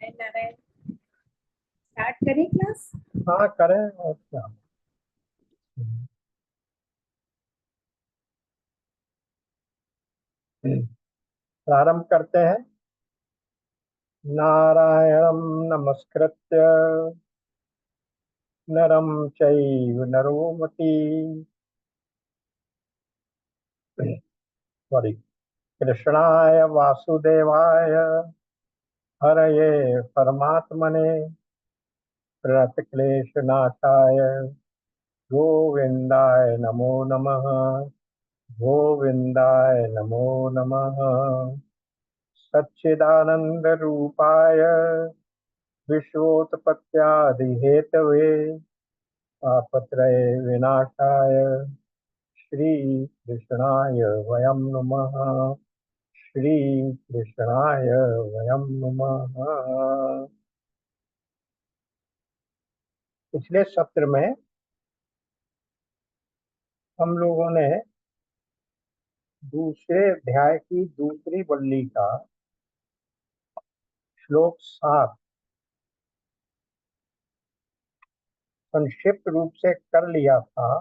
Narayan. Start करें class. हाँ करें और क्या। प्रारंभ करते हैं। नारायणं नमस्कृत्य नरं चैव नरोमति सॉरी कृष्णाय वासुदेवाय हरये परमात्मने प्रणतक्लेशनाशाय गोविन्दाय नमो नमः। गोविन्दाय नमो नमः। सच्चिदानंद रूपाय विश्वोत्पत्त्यादिहेतवे तापत्रय विनाशाय श्री कृष्णाय वयं नमः। श्री कृष्णाय वयं नमः। पिछले सत्र में हम लोगों ने दूसरे अध्याय की दूसरी वल्ली का श्लोक 7 संक्षिप्त रूप से कर लिया था।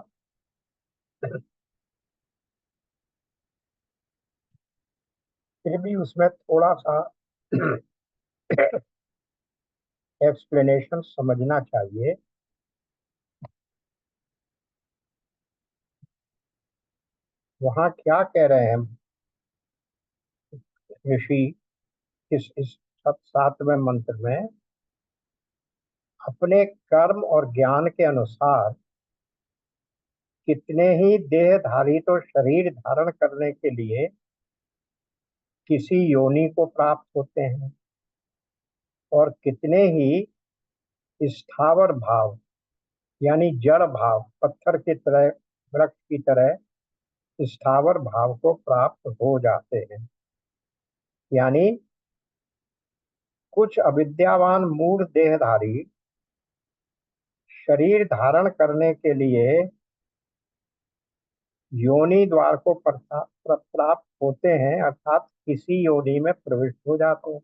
फिर भी उसमें थोड़ा सा एक्सप्लेनेशन समझना चाहिए। वहाँ क्या कह रहे हैं ऋषि इस 7वें मंत्र में? अपने कर्म और ज्ञान के अनुसार कितने ही देहधारी तो शरीर धारण करने के लिए किसी योनि को प्राप्त होते हैं, और कितने ही स्थावर भाव यानी जड़ भाव, पत्थर की तरह, वृक्ष की तरह स्थावर भाव को प्राप्त हो जाते हैं। यानी कुछ अविद्यावान मूढ़ देहधारी शरीर धारण करने के लिए योनि द्वार को प्राप्त होते हैं, अर्थात किसी योनि में प्रविष्ट हो जाते हैं,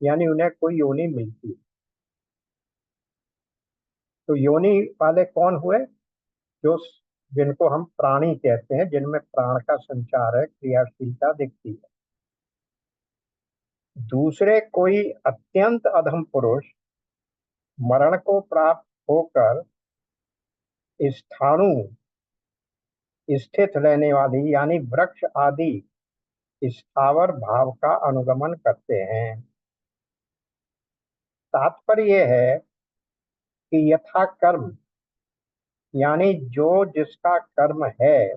यानी उन्हें कोई योनि मिलती है। तो योनि वाले कौन हुए? जो जिनको हम प्राणी कहते हैं, जिनमें प्राण का संचार है, क्रियाशीलता दिखती है। दूसरे कोई अत्यंत अधम पुरुष मरण को प्राप्त होकर स्थाणु स्थित रहने वाली यानी वृक्ष आदि स्थावर भाव का अनुगमन करते हैं। तात्पर्य यह है कि यथा कर्म यानी जो जिसका कर्म है,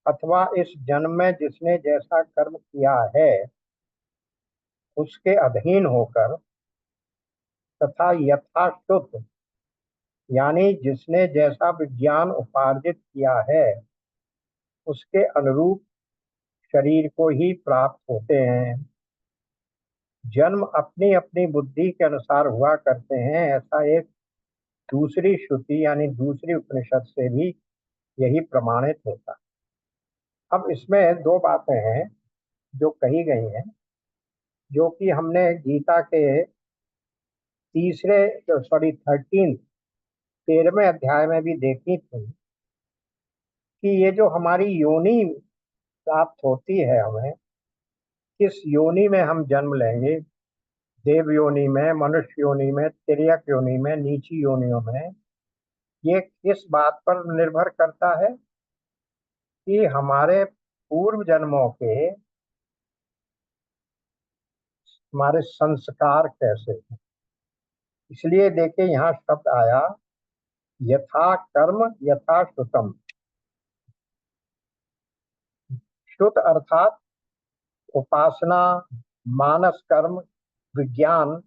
अथवा इस जन्म में जिसने जैसा कर्म किया है उसके अधीन होकर, तथा यथाश्रुत यानी जिसने जैसा विज्ञान उपार्जित किया है उसके अनुरूप शरीर को ही प्राप्त होते हैं। जन्म अपनी अपनी बुद्धि के अनुसार हुआ करते हैं, ऐसा एक दूसरी श्रुति यानी दूसरी उपनिषद से भी यही प्रमाणित होता है। अब इसमें दो बातें हैं जो कही गई हैं, जो कि हमने गीता के 13वें अध्याय में भी देखी थी कि ये जो हमारी योनि प्राप्त होती है, हमें किस योनि में हम जन्म लेंगे, देव योनि में, मनुष्य योनि में, तिर्यक योनि में, नीची योनियों में, ये किस बात पर निर्भर करता है कि हमारे पूर्व जन्मों के हमारे संस्कार कैसे हैं। इसलिए देखिए यहाँ शब्द आया यथा कर्म यथा श्रुतम। श्रुत अर्थात उपासना, मानस कर्म, विज्ञान।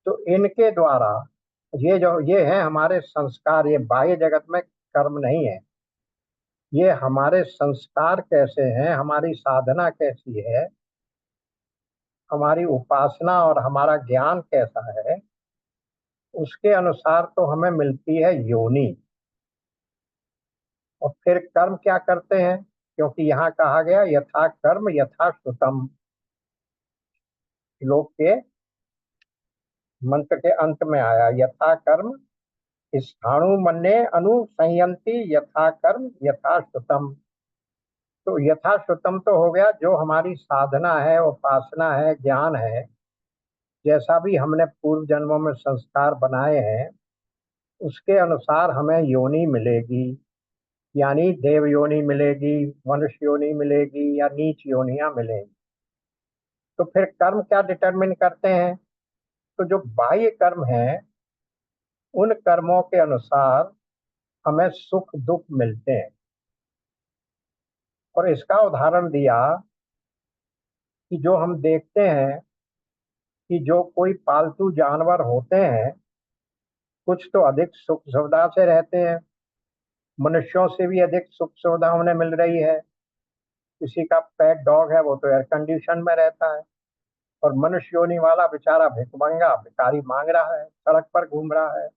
तो इनके द्वारा ये है हमारे संस्कार। ये बाह्य जगत में कर्म नहीं है, ये हमारे संस्कार कैसे हैं, हमारी साधना कैसी है, हमारी उपासना और हमारा ज्ञान कैसा है, उसके अनुसार तो हमें मिलती है योनि। और फिर कर्म क्या करते हैं? क्योंकि यहाँ कहा गया यथा कर्म यथा श्रुतम, श्लोक के मंत्र के अंत में आया, यथा कर्म स्थाणु मन्ये अनुसंयंती यथा कर्म यथा श्रुतम। तो यथा श्रुतम तो हो गया, जो हमारी साधना है, उपासना है, ज्ञान है, जैसा भी हमने पूर्व जन्मों में संस्कार बनाए हैं उसके अनुसार हमें योनि मिलेगी, यानी देव योनि मिलेगी, मनुष्य योनि मिलेगी या नीच योनियां मिलेंगी। तो फिर कर्म क्या डिटरमिन करते हैं? तो जो बाह्य कर्म है उन कर्मों के अनुसार हमें सुख दुख मिलते हैं। और इसका उदाहरण दिया कि जो हम देखते हैं कि जो कोई पालतू जानवर होते हैं कुछ तो अधिक सुख सुविधा से रहते हैं, मनुष्यों से भी अधिक सुख सुविधा उन्हें मिल रही है। किसी का पेट डॉग है वो तो एयर कंडीशन में रहता है, और मनुष्य योनि वाला बेचारा भिखमंगा भिखारी मांग रहा है, सड़क पर घूम रहा है।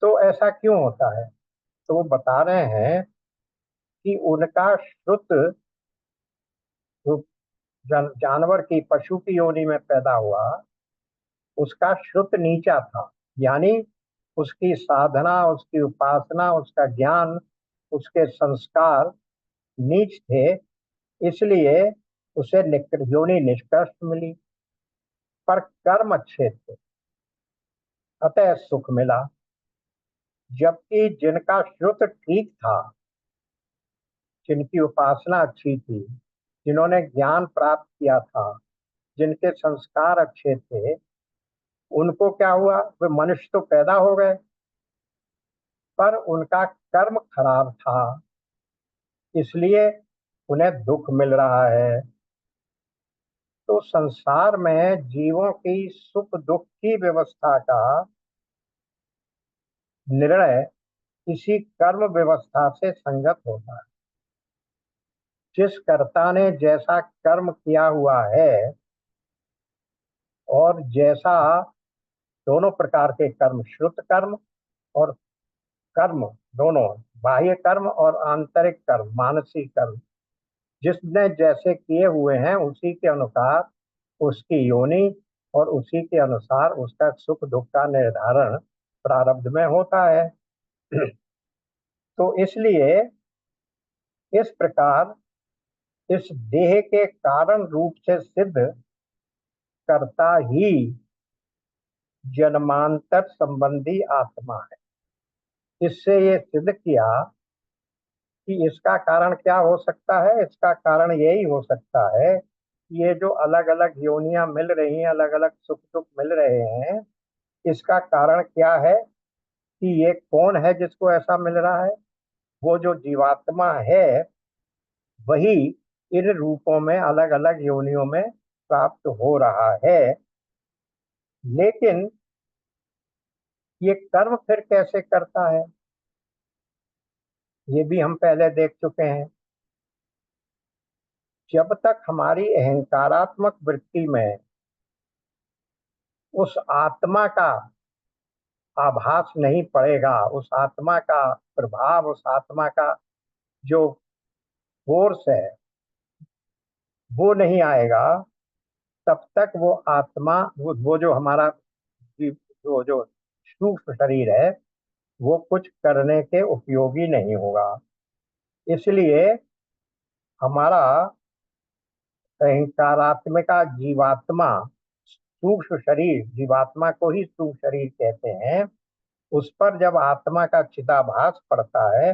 तो ऐसा क्यों होता है? तो वो बता रहे हैं कि उनका श्रुत जो जानवर की पशु की योनि में पैदा हुआ उसका श्रुत नीचा था, यानी उसकी साधना, उसकी उपासना, उसका ज्ञान, उसके संस्कार नीच थे, इसलिए उसे योनि निष्कृष्ट मिली। पर कर्म अच्छे थे अतः सुख मिला। जबकि जिनका श्रुत ठीक था, जिनकी उपासना अच्छी थी, जिन्होंने ज्ञान प्राप्त किया था, जिनके संस्कार अच्छे थे, उनको क्या हुआ? वे मनुष्य तो पैदा हो गए पर उनका कर्म खराब था, इसलिए उन्हें दुख मिल रहा है। तो संसार में जीवों की सुख दुख की व्यवस्था का निर्णय इसी कर्म व्यवस्था से संगत होता है। जिस कर्ता ने जैसा कर्म किया हुआ है, और जैसा दोनों प्रकार के कर्म, श्रुत कर्म और कर्म दोनों, बाह्य कर्म और आंतरिक कर्म, मानसिक कर्म, जिसने जैसे किए हुए हैं उसी के अनुसार उसकी योनि और उसी के अनुसार उसका सुख दुख का निर्धारण प्रारब्ध में होता है। तो इसलिए इस प्रकार इस देह के कारण रूप से सिद्ध कर्ता ही जन्मांतर संबंधी आत्मा है। इससे ये सिद्ध किया कि इसका कारण क्या हो सकता है? इसका कारण यही हो सकता है कि ये जो अलग अलग योनियां मिल रही हैं, अलग अलग सुख दुख मिल रहे हैं, इसका कारण क्या है? कि ये कौन है जिसको ऐसा मिल रहा है? वो जो जीवात्मा है वही इन रूपों में अलग अलग योनियों में प्राप्त हो रहा है। लेकिन ये कर्म फिर कैसे करता है? ये भी हम पहले देख चुके हैं। जब तक हमारी अहंकारात्मक वृत्ति में उस आत्मा का आभास नहीं पड़ेगा, उस आत्मा का प्रभाव, उस आत्मा का जो फोर्स है वो नहीं आएगा, तब तक वो आत्मा, वो जो हमारा जो जो सूक्ष्म शरीर है वो कुछ करने के उपयोगी नहीं होगा। इसलिए हमारा अहंकारात्मिका जीवात्मा, सूक्ष्म शरीर, जीवात्मा को ही सूक्ष्म शरीर कहते हैं, उस पर जब आत्मा का चिदाभास पड़ता है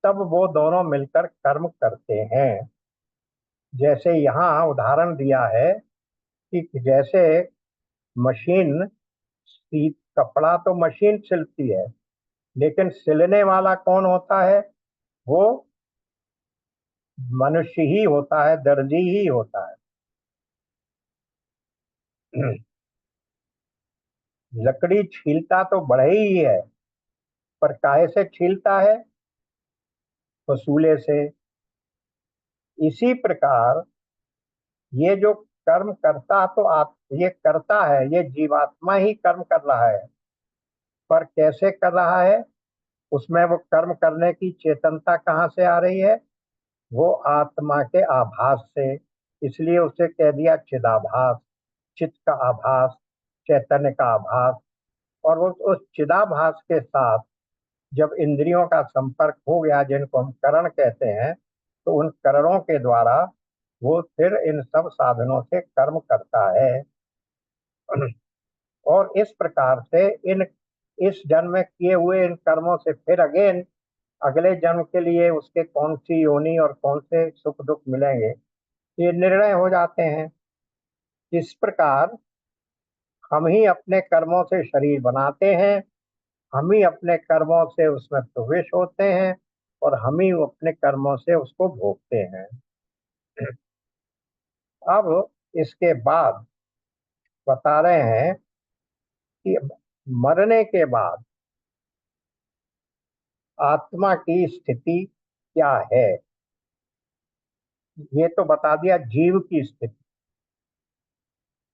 तब वो दोनों मिलकर कर्म करते हैं। जैसे यहाँ उदाहरण दिया है कि जैसे मशीन सी कपड़ा तो मशीन सिलती है, लेकिन सिलने वाला कौन होता है? वो मनुष्य ही होता है, दर्जी ही होता है। लकड़ी छीलता तो बढ़ई ही है, पर काहे से छीलता है? वसूले से। इसी प्रकार ये जो कर्म करता तो आप ये करता है, ये जीवात्मा ही कर्म कर रहा है, पर कैसे कर रहा है? उसमें वो कर्म करने की चेतनता कहाँ से आ रही है? वो आत्मा के आभास से। इसलिए उसे कह दिया चिदाभास, चित्त का आभास, चैतन्य का आभास। और उस चिदाभास के साथ जब इंद्रियों का संपर्क हो गया, जिनको हम करण कहते हैं, तो उन करणों के द्वारा वो फिर इन सब साधनों से कर्म करता है। और इस प्रकार से इन इस जन्म में किए हुए इन कर्मों से फिर अगेन अगले जन्म के लिए उसके कौन सी योनि और कौन से सुख दुख मिलेंगे, ये निर्णय हो जाते हैं। इस प्रकार हम ही अपने कर्मों से शरीर बनाते हैं, हम ही अपने कर्मों से उसमें प्रवेश होते हैं, और हम ही अपने कर्मों से उसको भोगते हैं। अब इसके बाद बता रहे हैं कि मरने के बाद आत्मा की स्थिति क्या है। ये तो बता दिया जीव की स्थिति।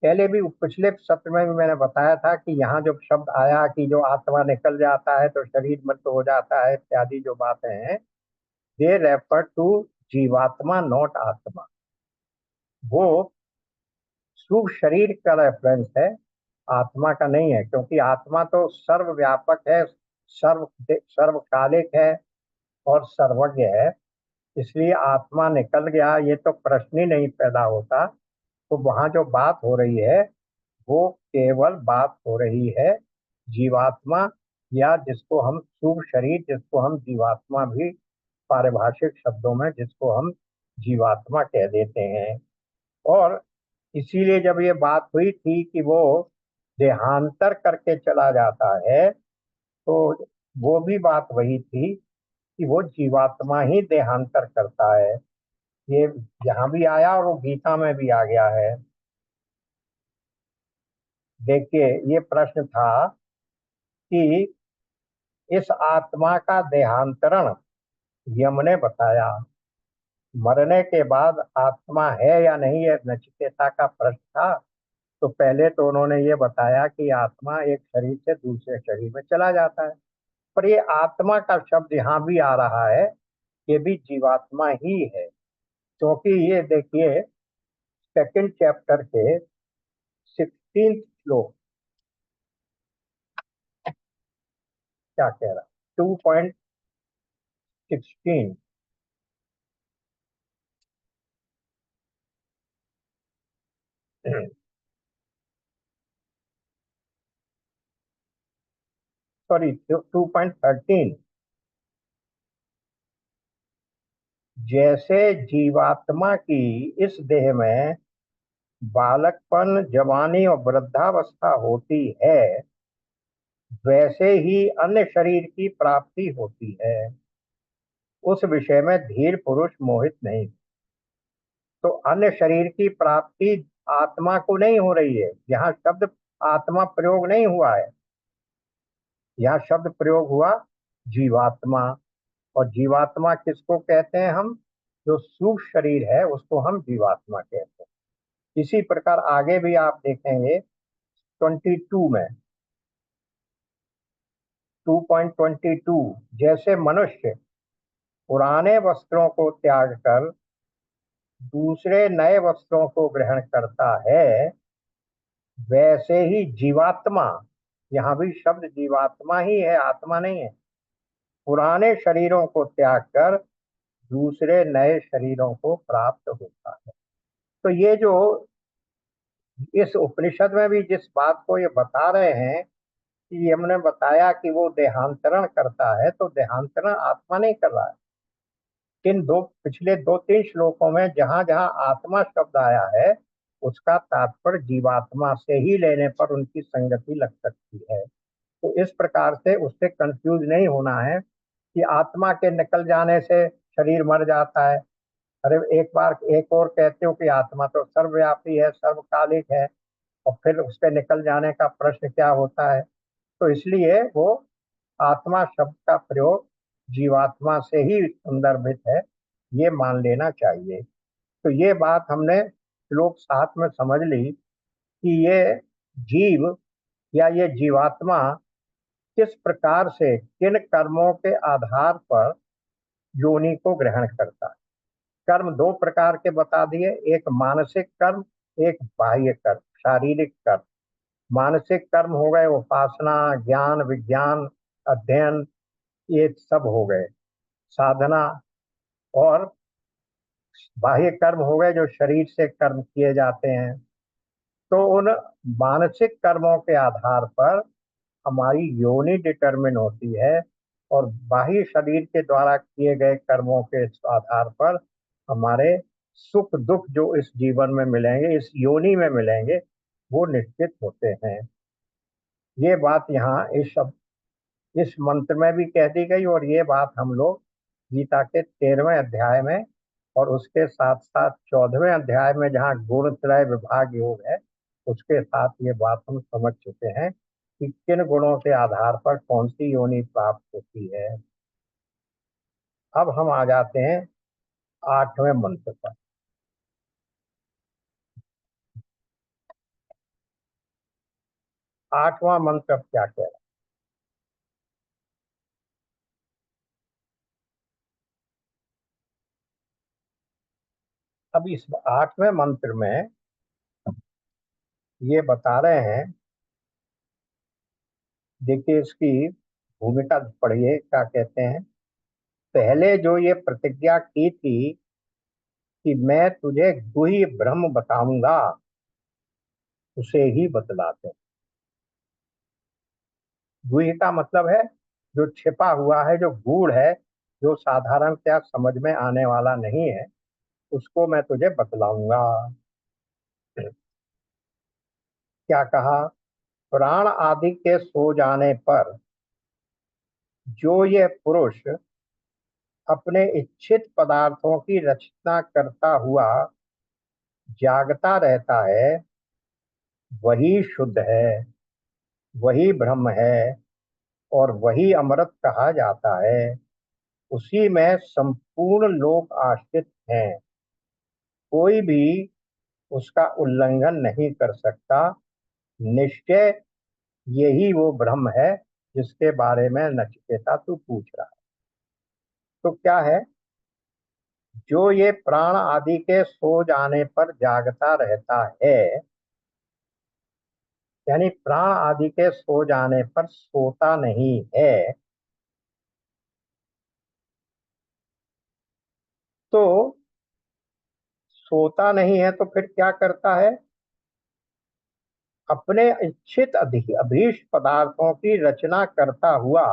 पहले भी पिछले सत्र में भी मैंने बताया था कि यहाँ जो शब्द आया कि जो आत्मा निकल जाता है तो शरीर मृत हो जाता है इत्यादि जो बातें हैं, दे रेफर टू जीवात्मा नॉट आत्मा। वो शुभ शरीर का रेफरेंस है, आत्मा का नहीं है, क्योंकि आत्मा तो सर्वव्यापक है, सर्वकालिक है और सर्वज्ञ है। इसलिए आत्मा निकल गया ये तो प्रश्न ही नहीं पैदा होता। तो वहां जो बात हो रही है वो केवल बात हो रही है जीवात्मा, या जिसको हम शुभ शरीर, जिसको हम जीवात्मा भी पारिभाषिक शब्दों में जिसको हम जीवात्मा कह देते हैं। और इसीलिए जब ये बात हुई थी कि वो देहांतर करके चला जाता है, तो वो भी बात वही थी कि वो जीवात्मा ही देहांतर करता है। ये यहाँ भी आया और वो गीता में भी आ गया है। देखिए, ये प्रश्न था कि इस आत्मा का देहांतरण यम ने बताया। मरने के बाद आत्मा है या नहीं, है नचिकेता का प्रश्न था। तो पहले तो उन्होंने ये बताया कि आत्मा एक शरीर से दूसरे शरीर में चला जाता है, पर ये आत्मा का शब्द यहाँ भी आ रहा है, ये भी जीवात्मा ही है। क्योंकि ये देखिए सेकंड चैप्टर के 16 श्लोक क्या कह रहा है, 2.16। सॉरी, 2.13। जैसे जीवात्मा की इस देह में बालकपन, जवानी और वृद्धावस्था होती है, वैसे ही अन्य शरीर की प्राप्ति होती है। उस विषय में धीर पुरुष मोहित नहीं। तो अन्य शरीर की प्राप्ति आत्मा को नहीं हो रही है, यहाँ शब्द आत्मा प्रयोग नहीं हुआ है, यहाँ शब्द प्रयोग हुआ जीवात्मा। और जीवात्मा किसको कहते हैं हम, जो सूक्ष्म शरीर है उसको हम जीवात्मा कहते हैं। इसी प्रकार आगे भी आप देखेंगे 22 में, 2.22, जैसे मनुष्य पुराने वस्त्रों को त्याग कर दूसरे नए वस्त्रों को ग्रहण करता है, वैसे ही जीवात्मा, यहाँ भी शब्द जीवात्मा ही है, आत्मा नहीं है, पुराने शरीरों को त्याग कर दूसरे नए शरीरों को प्राप्त होता है। तो ये जो इस उपनिषद में भी जिस बात को ये बता रहे हैं कि हमने बताया कि वो देहांतरण करता है, तो देहांतरण आत्मा नहीं कर रहा है। इन पिछले 2-3 श्लोकों में जहां जहां आत्मा शब्द आया है उसका तात्पर्य जीवात्मा से ही लेने पर उनकी संगति लग सकती है। तो इस प्रकार से उससे कंफ्यूज नहीं होना है कि आत्मा के निकल जाने से शरीर मर जाता है। अरे एक बार एक और कहते हो कि आत्मा तो सर्वव्यापी है, सर्वकालिक है, और फिर उसके निकल जाने का प्रश्न क्या होता है। तो इसलिए वो आत्मा शब्द का प्रयोग जीवात्मा से ही संदर्भित है, ये मान लेना चाहिए। तो ये बात हमने श्लोक 7 में समझ ली कि ये जीव या ये जीवात्मा किस प्रकार से किन कर्मों के आधार पर योनि को ग्रहण करता है। कर्म दो प्रकार के बता दिए, एक मानसिक कर्म, एक बाह्य कर्म, शारीरिक कर्म। मानसिक कर्म हो गए उपासना, ज्ञान, विज्ञान, अध्ययन, ये सब हो गए साधना। और बाह्य कर्म हो गए जो शरीर से कर्म किए जाते हैं। तो उन मानसिक कर्मों के आधार पर हमारी योनि डिटरमिन होती है, और बाह्य शरीर के द्वारा किए गए कर्मों के आधार पर हमारे सुख दुख जो इस जीवन में मिलेंगे, इस योनि में मिलेंगे, वो निश्चित होते हैं। ये बात यहाँ इस मंत्र में भी कह दी गई, और ये बात हम लोग गीता के 13वें अध्याय में और उसके साथ साथ 14वें अध्याय में जहाँ गुणत्रय विभाग योग है, उसके साथ ये बात हम समझ चुके हैं कि किन गुणों के आधार पर कौन सी योनि प्राप्त होती है। अब हम आ जाते हैं 8वें मंत्र पर। 8वां मंत्र अब क्या कह रहा है? अब इस 8वें मंत्र में ये बता रहे हैं, देखिए इसकी भूमिका पढ़िए क्या कहते हैं। पहले जो ये प्रतिज्ञा की थी कि मैं तुझे गुह्य ब्रह्म बताऊंगा, उसे ही बतलाते हैं। गुह्य का मतलब है जो छिपा हुआ है, जो गूढ़ है, जो साधारणतया समझ में आने वाला नहीं है, उसको मैं तुझे बतलाऊंगा। क्या कहा? प्राण आदि के सो जाने पर जो ये पुरुष अपने इच्छित पदार्थों की रचना करता हुआ जागता रहता है, वही शुद्ध है, वही ब्रह्म है, और वही अमृत कहा जाता है। उसी में संपूर्ण लोग आश्रित हैं, कोई भी उसका उल्लंघन नहीं कर सकता। निश्चय यही वो ब्रह्म है जिसके बारे में नचिकेता तू पूछ रहा है। तो क्या है? जो ये प्राण आदि के सो जाने पर जागता रहता है, यानी प्राण आदि के सो जाने पर सोता नहीं है, तो सोता नहीं है तो फिर क्या करता है? अपने इच्छित अभीष्ट पदार्थों की रचना करता हुआ,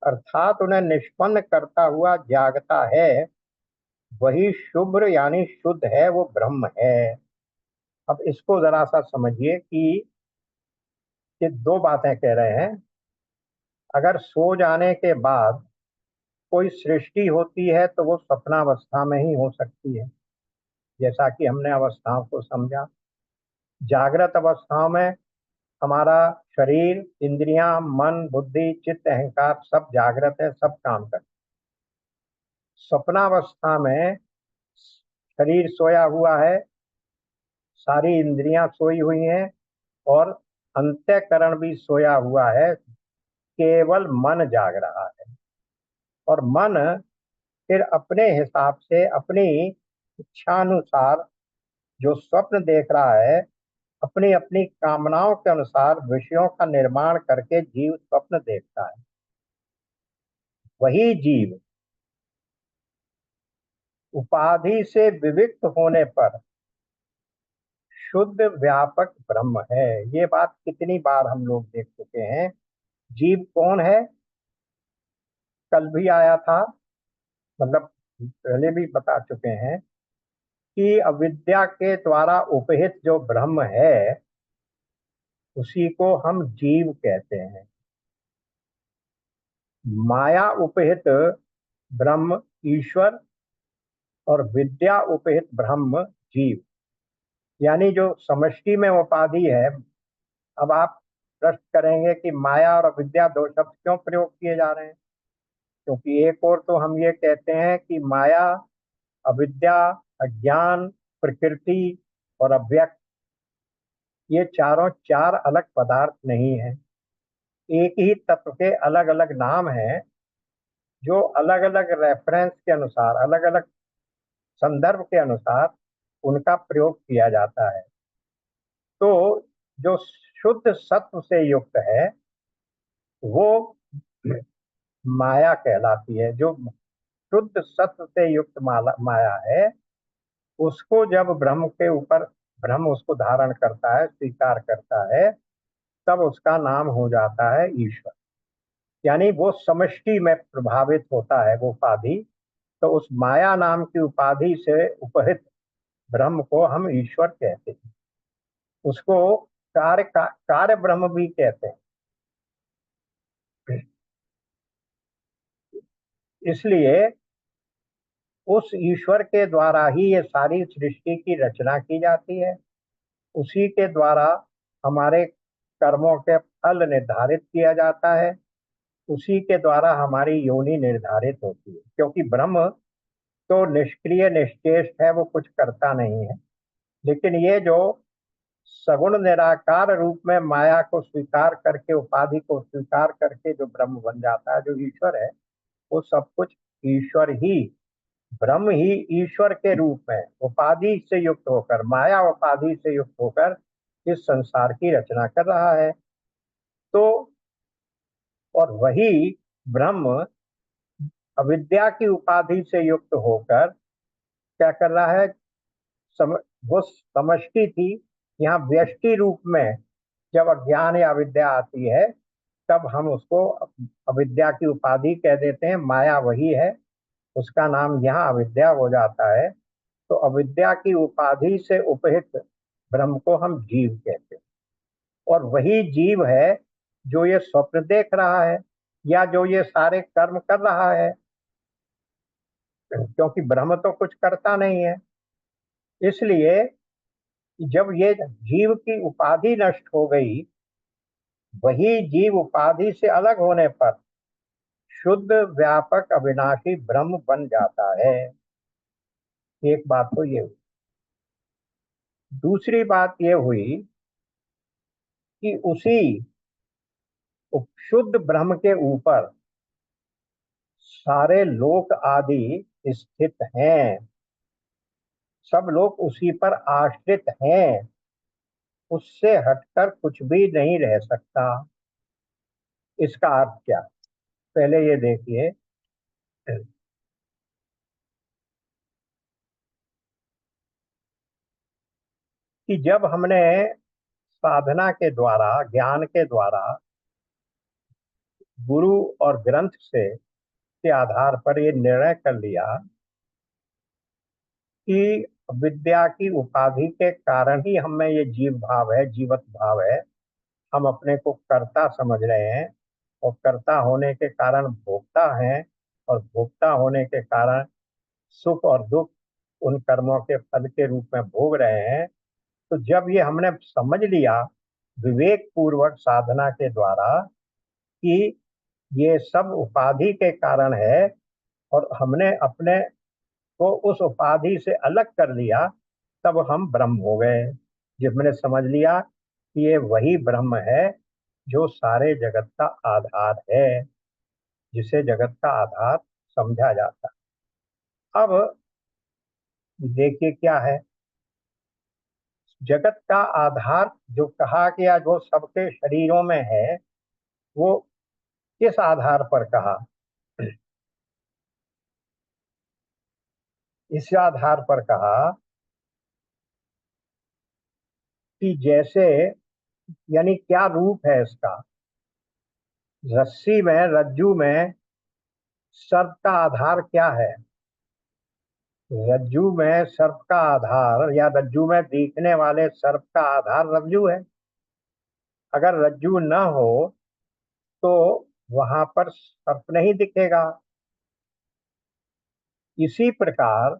अर्थात उन्हें निष्पन्न करता हुआ जागता है, वही शुभ्र यानी शुद्ध है, वो ब्रह्म है। अब इसको जरा सा समझिए कि ये दो बातें कह रहे हैं। अगर सो जाने के बाद कोई सृष्टि होती है तो वो स्वप्नावस्था में ही हो सकती है, जैसा कि हमने अवस्थाओं को समझा। जागृत अवस्थाओं में हमारा शरीर, इंद्रियां, मन, बुद्धि, चित्त, अहंकार सब जागृत है, सब काम करते। स्वप्नावस्था में शरीर सोया हुआ है, सारी इंद्रियां सोई हुई हैं, और अंतःकरण भी सोया हुआ है, केवल मन जाग रहा है। और मन फिर अपने हिसाब से, अपनी इच्छानुसार जो स्वप्न देख रहा है, अपनी अपनी कामनाओं के अनुसार विषयों का निर्माण करके जीव स्वप्न देखता है। वही जीव उपाधि से विविक्त होने पर शुद्ध व्यापक ब्रह्म है। ये बात कितनी बार हम लोग देख चुके हैं। जीव कौन है? कल भी आया था, मतलब पहले भी बता चुके हैं कि अविद्या के द्वारा उपहित जो ब्रह्म है, उसी को हम जीव कहते हैं। माया उपहित ब्रह्म ईश्वर, और विद्या उपहित ब्रह्म जीव, यानी जो समष्टि में उपाधि है। अब आप प्रश्न करेंगे कि माया और अविद्या दो शब्द क्यों प्रयोग किए जा रहे हैं? क्योंकि एक और तो हम ये कहते हैं कि माया, अविद्या, अज्ञान, प्रकृति और अव्यक्त, ये चारों चार अलग पदार्थ नहीं है, एक ही तत्व के अलग अलग नाम हैं, जो अलग अलग रेफरेंस के अनुसार, अलग अलग संदर्भ के अनुसार उनका प्रयोग किया जाता है। तो जो शुद्ध सत्व से युक्त है वो माया कहलाती है। जो शुद्ध सत्व से युक्त माया है, उसको जब ब्रह्म के ऊपर ब्रह्म उसको धारण करता है, स्वीकार करता है, तब उसका नाम हो जाता है ईश्वर। यानी वो समष्टि में प्रभावित होता है वो उपाधि। तो उस माया नाम की उपाधि से उपहित ब्रह्म को हम ईश्वर कहते हैं। उसको कार्य ब्रह्म भी कहते हैं। इसलिए उस ईश्वर के द्वारा ही ये सारी सृष्टि की रचना की जाती है। उसी के द्वारा हमारे कर्मों के फल निर्धारित किया जाता है। उसी के द्वारा हमारी योनि निर्धारित होती है, क्योंकि ब्रह्म तो निष्क्रिय निश्चेष्ट है, वो कुछ करता नहीं है। लेकिन ये जो सगुण निराकार रूप में माया को स्वीकार करके, उपाधि को स्वीकार करके जो ब्रह्म बन जाता है, जो ईश्वर है, वो सब कुछ ईश्वर ही, ब्रह्म ही ईश्वर के रूप में उपाधि से युक्त होकर, माया उपाधि से युक्त होकर इस संसार की रचना कर रहा है। तो और वही ब्रह्म अविद्या की उपाधि से युक्त होकर क्या कर रहा है? वो समष्टि थी, यहाँ व्यष्टि रूप में जब अज्ञान या अविद्या आती है, तब हम उसको अविद्या की उपाधि कह देते हैं। माया वही है, उसका नाम यहाँ अविद्या हो जाता है। तो अविद्या की उपाधि से उपहित ब्रह्म को हम जीव कहते हैं। और वही जीव है जो ये स्वप्न देख रहा है, या जो ये सारे कर्म कर रहा है, क्योंकि ब्रह्म तो कुछ करता नहीं है। इसलिए जब ये जीव की उपाधि नष्ट हो गई, वही जीव उपाधि से अलग होने पर शुद्ध व्यापक अविनाशी ब्रह्म बन जाता है। एक बात तो ये हुई। दूसरी बात ये हुई कि उसी शुद्ध ब्रह्म के ऊपर सारे लोक आदि स्थित हैं। सब लोग उसी पर आश्रित हैं। उससे हटकर कुछ भी नहीं रह सकता। इसका अर्थ क्या? पहले ये देखिए कि जब हमने साधना के द्वारा, ज्ञान के द्वारा, गुरु और ग्रंथ से के आधार पर ये निर्णय कर लिया कि विद्या की उपाधि के कारण ही हमें ये जीव भाव है, जीवत भाव है, हम अपने को कर्ता समझ रहे हैं, और कर्ता होने के कारण भोक्ता हैं, और भोक्ता होने के कारण सुख और दुख उन कर्मों के फल के रूप में भोग रहे हैं। तो जब ये हमने समझ लिया विवेक पूर्वक साधना के द्वारा कि ये सब उपाधि के कारण है, और हमने अपने को उस उपाधि से अलग कर लिया, तब हम ब्रह्म हो गए। जब मैंने समझ लिया कि ये वही ब्रह्म है जो सारे जगत का आधार है, जिसे जगत का आधार समझा जाता है। अब देखिए क्या है जगत का आधार, जो कहा गया, जो सबके शरीरों में है, वो किस आधार पर कहा? इस आधार पर कहा कि जैसे, यानी क्या रूप है इसका? रस्सी में, रज्जू में सर्प का आधार क्या है? रज्जू में सर्प का आधार, या रज्जू में दिखने वाले सर्प का आधार रज्जू है। अगर रज्जू न हो तो वहां पर सर्प नहीं दिखेगा। इसी प्रकार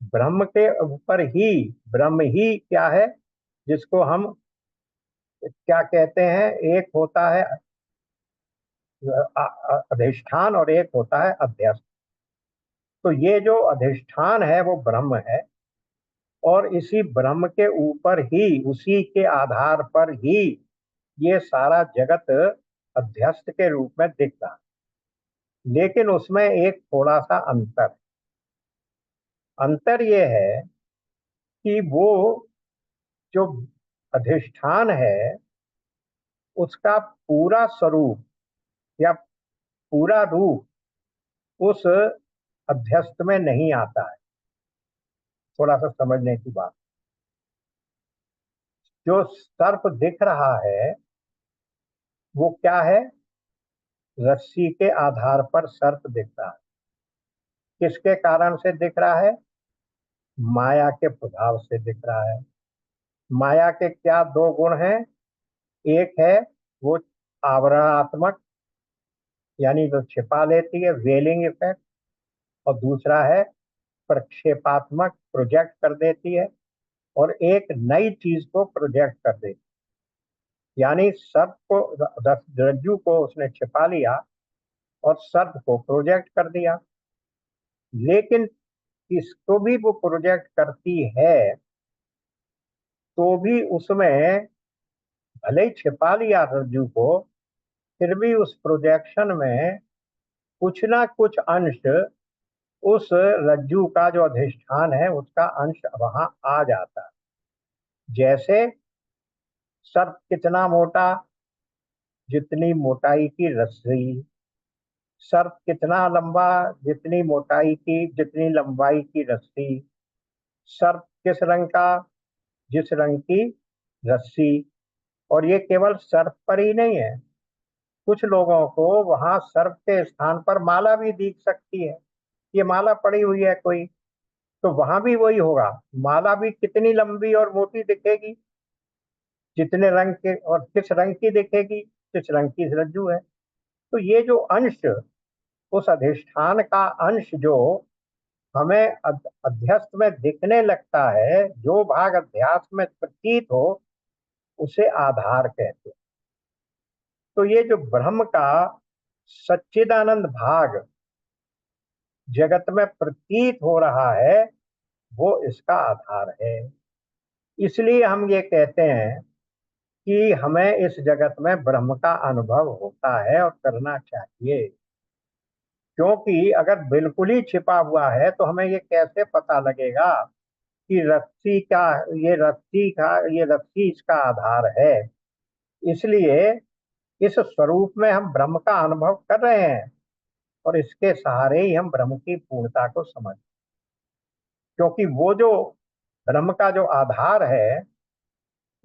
ब्रह्म के ऊपर ही, ब्रह्म ही क्या है जिसको हम क्या कहते हैं? एक होता है अधिष्ठान, और एक होता है अध्यस्त। तो ये जो अधिष्ठान है वो ब्रह्म है, और इसी ब्रह्म के ऊपर ही, उसी के आधार पर ही ये सारा जगत अध्यस्त के रूप में दिख रहा है। लेकिन उसमें एक थोड़ा सा अंतर है। अंतर ये है कि वो जो अधिष्ठान है उसका पूरा स्वरूप या पूरा रूप उस अध्यस्त में नहीं आता है। थोड़ा सा समझने की बात, जो सर्प दिख रहा है वो क्या है? रस्सी के आधार पर सर्प दिख रहा है। किसके कारण से दिख रहा है? माया के प्रभाव से दिख रहा है। माया के क्या दो गुण हैं? एक है वो आवरणात्मक, यानी जो छिपा लेती है, वेलिंग इफेक्ट। और दूसरा है प्रक्षेपात्मक, प्रोजेक्ट कर देती है और एक नई चीज को प्रोजेक्ट कर देती है। यानी सर्प को, रज्जु को उसने छिपा लिया और सर्प को प्रोजेक्ट कर दिया। लेकिन किसको भी वो प्रोजेक्ट करती है तो भी उसमें, भले ही छिपा लिया रज्जु को, फिर भी उस प्रोजेक्शन में कुछ ना कुछ अंश, उस रज्जु का जो अधिष्ठान है उसका अंश वहां आ जाता है। जैसे सर्प कितना मोटा? जितनी मोटाई की रस्सी। सर्प कितना लंबा? जितनी मोटाई की, जितनी लंबाई की रस्सी। सर्प किस रंग का? जिस रंग की रस्सी। और ये केवल सर्प पर ही नहीं है, कुछ लोगों को वहां सर्प के स्थान पर माला भी दिख सकती है। ये माला पड़ी हुई है कोई, तो वहां भी वही होगा। माला भी कितनी लंबी और मोटी दिखेगी? जितने रंग के, और किस रंग की दिखेगी? किस रंग की रज्जु है। तो ये जो अंश, उस अधिष्ठान का अंश जो हमें अध्यस्त में दिखने लगता है, जो भाग अध्यास में प्रतीत हो, उसे आधार कहते हैं। तो ये जो ब्रह्म का सच्चिदानंद भाग जगत में प्रतीत हो रहा है, वो इसका आधार है। इसलिए हम ये कहते हैं कि हमें इस जगत में ब्रह्म का अनुभव होता है और करना चाहिए। क्योंकि अगर बिल्कुल ही छिपा हुआ है तो हमें ये कैसे पता लगेगा कि रस्सी का, ये रस्सी इसका आधार है। इसलिए इस स्वरूप में हम ब्रह्म का अनुभव कर रहे हैं और इसके सहारे ही हम ब्रह्म की पूर्णता को समझ, क्योंकि वो जो ब्रह्म का जो आधार है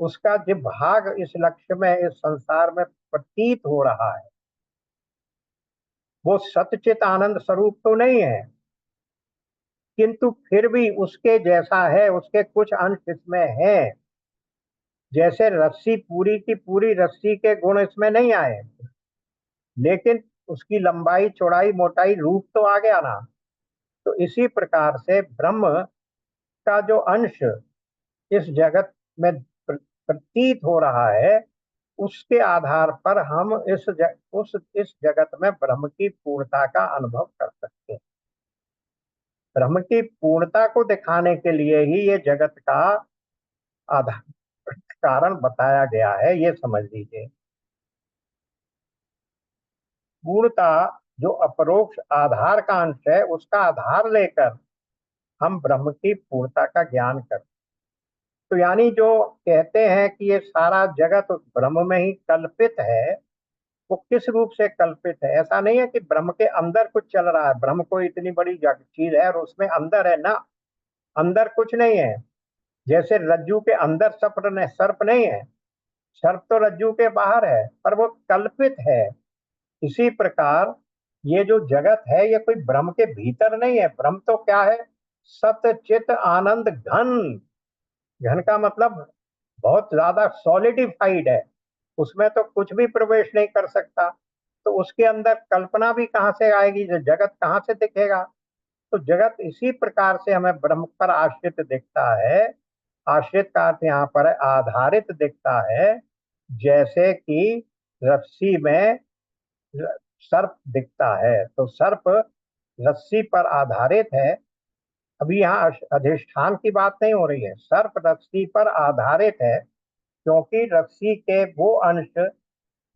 उसका जो भाग इस लक्ष्य में, इस संसार में प्रतीत हो रहा है, वो सतचित आनंद स्वरूप तो नहीं है, किंतु फिर भी उसके जैसा है, उसके कुछ अंश इसमें हैं। जैसे रस्सी पूरी की पूरी रस्सी के गुण इसमें नहीं आए, लेकिन उसकी लंबाई, चौड़ाई, मोटाई, रूप तो आ गया ना। तो इसी प्रकार से ब्रह्म का जो अंश इस जगत में प्रतीत हो रहा है, उसके आधार पर हम इस जगत में ब्रह्म की पूर्णता का अनुभव कर सकते हैं। ब्रह्म की पूर्णता को दिखाने के लिए ही ये जगत का आधार कारण बताया गया है, ये समझ लीजिए। पूर्णता जो अपरोक्ष आधार का अंश है, उसका आधार लेकर हम ब्रह्म की पूर्णता का ज्ञान करते। तो यानी जो कहते हैं कि ये सारा जगत उस ब्रह्म में ही कल्पित है, वो किस रूप से कल्पित है? ऐसा नहीं है कि ब्रह्म के अंदर कुछ चल रहा है, ब्रह्म कोई इतनी बड़ी चीज है और उसमें अंदर है ना। अंदर कुछ नहीं है। जैसे रज्जू के अंदर सर्प नहीं है, सर्प तो रज्जू के बाहर है, पर वो कल्पित है। इसी प्रकार ये जो जगत है, ये कोई ब्रह्म के भीतर नहीं है। ब्रह्म तो क्या है? सत चित आनंद घन। घन का मतलब बहुत ज्यादा सॉलिडिफाइड है, उसमें तो कुछ भी प्रवेश नहीं कर सकता। तो उसके अंदर कल्पना भी कहाँ से आएगी? जो जगत कहाँ से दिखेगा? तो जगत इसी प्रकार से हमें ब्रह्म पर आश्रित दिखता है। आश्रित का अर्थ यहाँ पर है आधारित दिखता है। जैसे कि रस्सी में सर्प दिखता है, तो सर्प रस्सी पर आधारित है। अभी यहाँ अधिष्ठान की बात नहीं हो रही है, सर्प रस्सी पर आधारित है, क्योंकि रस्सी के वो अंश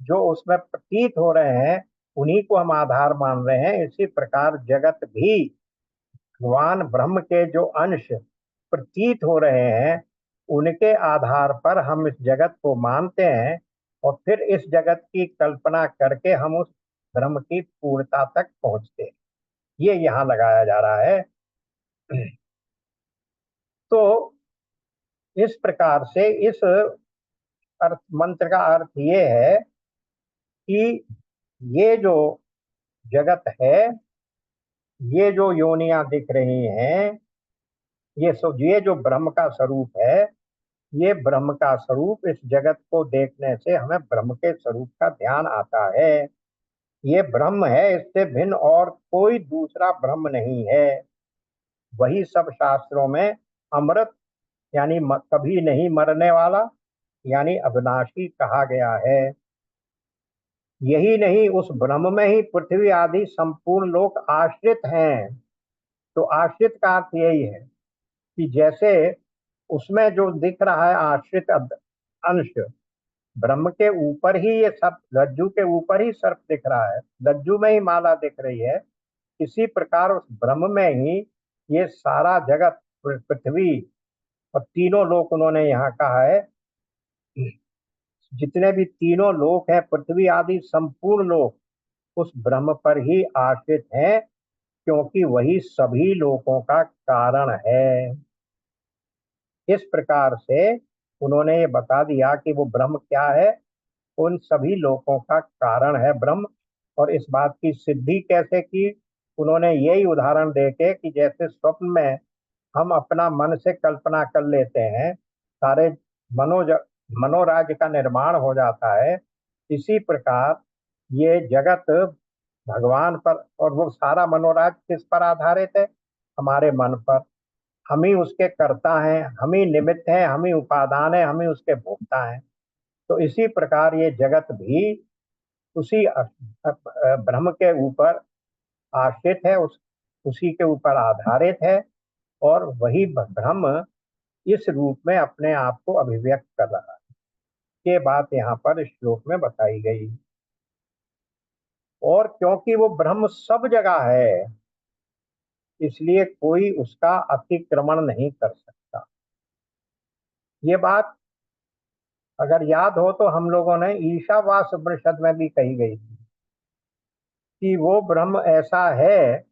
जो उसमें प्रतीत हो रहे हैं, उन्हीं को हम आधार मान रहे हैं। इसी प्रकार जगत भी भगवान ब्रह्म के जो अंश प्रतीत हो रहे हैं उनके आधार पर हम इस जगत को मानते हैं और फिर इस जगत की कल्पना करके हम उस ब्रह्म की पूर्णता तक पहुंचते हैं। ये यहाँ लगाया जा रहा है। तो इस प्रकार से इस अर्थ मंत्र का अर्थ ये है कि ये जो जगत है, ये जो योनियां दिख रही हैं, ये जो ब्रह्म का स्वरूप है, ये ब्रह्म का स्वरूप, इस जगत को देखने से हमें ब्रह्म के स्वरूप का ध्यान आता है। ये ब्रह्म है, इससे भिन्न और कोई दूसरा ब्रह्म नहीं है। वही सब शास्त्रों में अमृत यानी कभी नहीं मरने वाला यानी अविनाशी कहा गया है। यही नहीं, उस ब्रह्म में ही पृथ्वी आदि संपूर्ण लोक आश्रित हैं। तो आश्रित का अर्थ यही है कि जैसे उसमें जो दिख रहा है आश्रित अंश, ब्रह्म के ऊपर ही ये सब, रज्जू के ऊपर ही सर्प दिख रहा है, रज्जू में ही माला दिख रही है। इसी प्रकार उस ब्रह्म में ही ये सारा जगत, पृथ्वी और तीनों लोक, उन्होंने यहाँ कहा है जितने भी तीनों लोक हैं, पृथ्वी आदि संपूर्ण लोक उस ब्रह्म पर ही आश्रित हैं, क्योंकि वही सभी लोकों का कारण है। इस प्रकार से उन्होंने ये बता दिया कि वो ब्रह्म क्या है, उन सभी लोकों का कारण है ब्रह्म। और इस बात की सिद्धि कैसे की, उन्होंने यही उदाहरण देके कि जैसे स्वप्न में हम अपना मन से कल्पना कर लेते हैं, सारे मनोज मनोराज्य का निर्माण हो जाता है। इसी प्रकार ये जगत भगवान पर, और वो सारा मनोराज्य किस पर आधारित है, हमारे मन पर। हम ही उसके कर्ता हैं, हम ही निमित्त हैं, हम ही उपादान है, हम ही उसके भोक्ता हैं। तो इसी प्रकार ये जगत भी उसी ब्रह्म के ऊपर आश्रित है, उसी के ऊपर आधारित है। और वही ब्रह्म इस रूप में अपने आप को अभिव्यक्त कर रहा है। ये बात यहाँ पर इस श्लोक में बताई गई। और क्योंकि वो ब्रह्म सब जगह है, इसलिए कोई उसका अतिक्रमण नहीं कर सकता। ये बात अगर याद हो तो हम लोगों ने ईशावास उपनिषद में भी कही गई थी कि वो ब्रह्म ऐसा है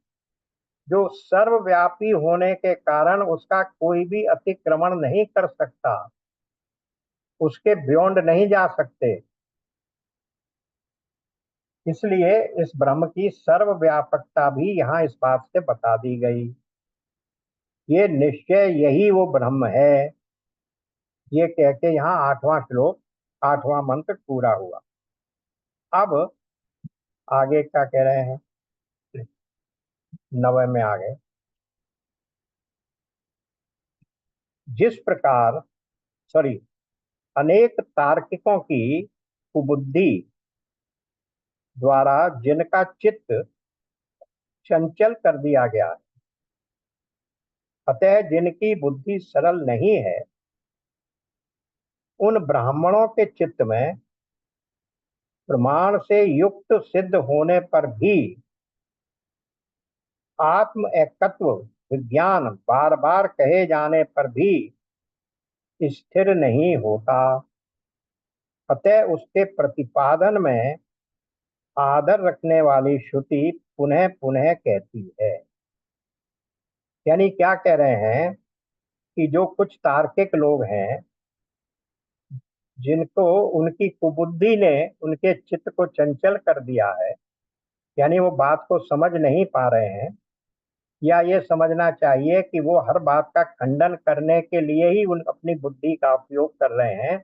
जो सर्वव्यापी होने के कारण उसका कोई भी अतिक्रमण नहीं कर सकता, उसके बियॉन्ड नहीं जा सकते। इसलिए इस ब्रह्म की सर्वव्यापकता भी यहाँ इस बात से बता दी गई। ये निश्चय यही वो ब्रह्म है, ये कह के यहाँ 8वां श्लोक, 8वां मंत्र पूरा हुआ। अब आगे क्या कह रहे हैं, 9वें में आ गए। जिस प्रकार, सॉरी, अनेक तार्किकों की कुबुद्धि द्वारा जिनका चित्त चंचल कर दिया गया है, अतः जिनकी बुद्धि सरल नहीं है, उन ब्राह्मणों के चित्त में प्रमाण से युक्त सिद्ध होने पर भी आत्म एकत्व विज्ञान बार बार कहे जाने पर भी स्थिर नहीं होता। अतः उसके प्रतिपादन में आदर रखने वाली श्रुति पुनः पुनः कहती है। यानी क्या कह रहे हैं कि जो कुछ तार्किक लोग हैं, जिनको उनकी कुबुद्धि ने उनके चित्त को चंचल कर दिया है, यानी वो बात को समझ नहीं पा रहे हैं, या ये समझना चाहिए कि वो हर बात का खंडन करने के लिए ही उन अपनी बुद्धि का उपयोग कर रहे हैं,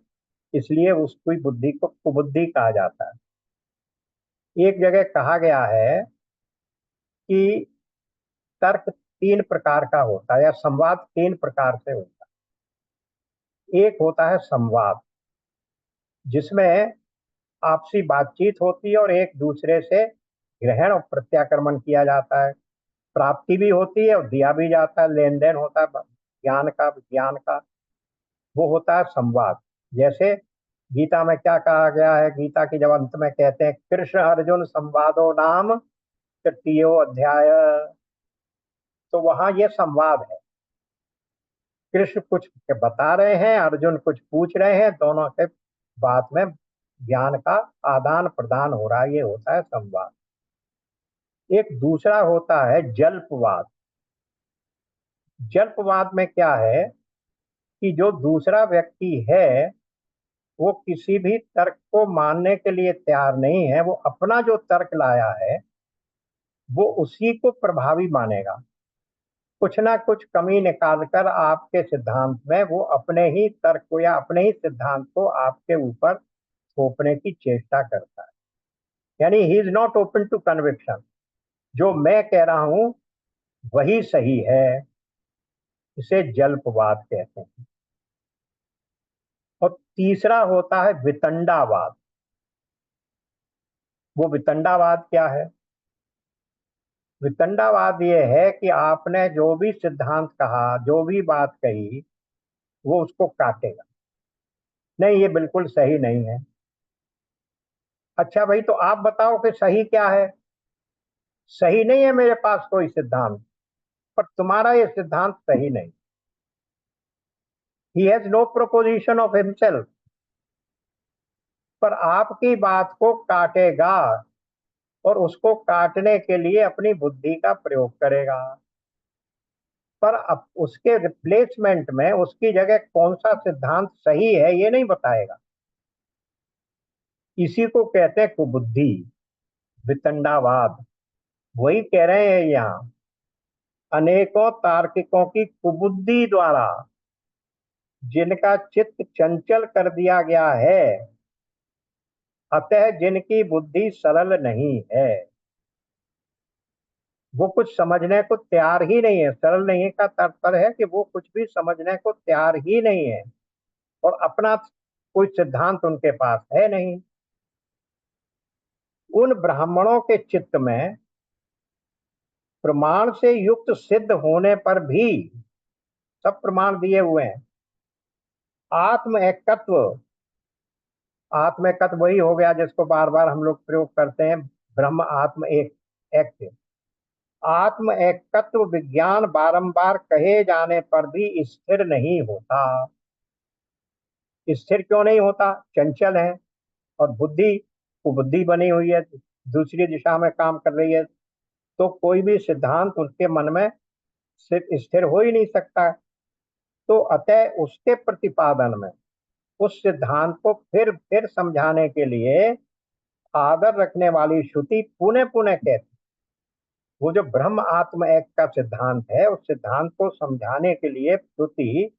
इसलिए उसकी बुद्धि को कुबुद्धि कहा जाता है। एक जगह कहा गया है कि तर्क 3 प्रकार का होता है, या संवाद 3 प्रकार से होता है। एक होता है संवाद, जिसमें आपसी बातचीत होती है और एक दूसरे से ग्रहण और प्रत्याक्रमण किया जाता है, प्राप्ति भी होती है और दिया भी जाता है, लेन देन होता है ज्ञान का, विज्ञान का। वो होता है संवाद। जैसे गीता में क्या कहा गया है, गीता की जब अंत में कहते हैं कृष्ण अर्जुन संवादो नाम 3 अध्याय, तो वहां ये संवाद है। कृष्ण कुछ बता रहे हैं, अर्जुन कुछ पूछ रहे हैं, दोनों के बात में ज्ञान का आदान प्रदान हो रहा है, ये होता है संवाद। एक दूसरा होता है जल्पवाद। जल्पवाद में क्या है कि जो दूसरा व्यक्ति है वो किसी भी तर्क को मानने के लिए तैयार नहीं है, वो अपना जो तर्क लाया है वो उसी को प्रभावी मानेगा। कुछ ना कुछ कमी निकालकर आपके सिद्धांत में वो अपने ही तर्क को या अपने ही सिद्धांत को आपके ऊपर थोपने की चेष्टा करता है। यानी he is not open to conviction. जो मैं कह रहा हूं वही सही है, इसे जल्पवाद कहते हैं। और तीसरा होता है वितंडावाद। वो वितंडावाद क्या है? वितंडावाद ये है कि आपने जो भी सिद्धांत कहा, जो भी बात कही, वो उसको काटेगा। नहीं, ये बिल्कुल सही नहीं है। अच्छा भाई, तो आप बताओ कि सही क्या है? सही नहीं है मेरे पास कोई सिद्धांत, पर तुम्हारा ये सिद्धांत सही नहीं। He has no proposition of himself, पर आपकी बात को काटेगा और उसको काटने के लिए अपनी बुद्धि का प्रयोग करेगा। पर अब उसके रिप्लेसमेंट में उसकी जगह कौन सा सिद्धांत सही है ये नहीं बताएगा। इसी को कहते हैं कुबुद्धि, वितंडावाद। वही कह रहे हैं यहाँ, अनेकों तार्किकों की कुबुद्धि द्वारा जिनका चित्त चंचल कर दिया गया है, अतः जिनकी बुद्धि सरल नहीं है, वो कुछ समझने को तैयार ही नहीं है। सरल नहीं का तात्पर्य है कि वो कुछ भी समझने को तैयार ही नहीं है और अपना कोई सिद्धांत उनके पास है नहीं। उन ब्राह्मणों के चित्त में प्रमाण से युक्त सिद्ध होने पर भी, सब प्रमाण दिए हुए हैं, आत्म एकत्व। आत्म एकत्व वही हो गया जिसको बार बार हम लोग प्रयोग करते हैं, ब्रह्म आत्म एक, एक। आत्म एकत्व विज्ञान बारंबार कहे जाने पर भी स्थिर नहीं होता। स्थिर क्यों नहीं होता? चंचल है और बुद्धि कुबुद्धि बनी हुई है, दूसरी दिशा में काम कर रही है, तो कोई भी सिद्धांत उनके मन में स्थिर हो ही नहीं सकता। तो अतः उसके प्रतिपादन में उस सिद्धांत को फिर समझाने के लिए आदर रखने वाली श्रुति पुनः पुनः कहती, वो जो ब्रह्म आत्म एक का सिद्धांत है, उस सिद्धांत को समझाने के लिए श्रुति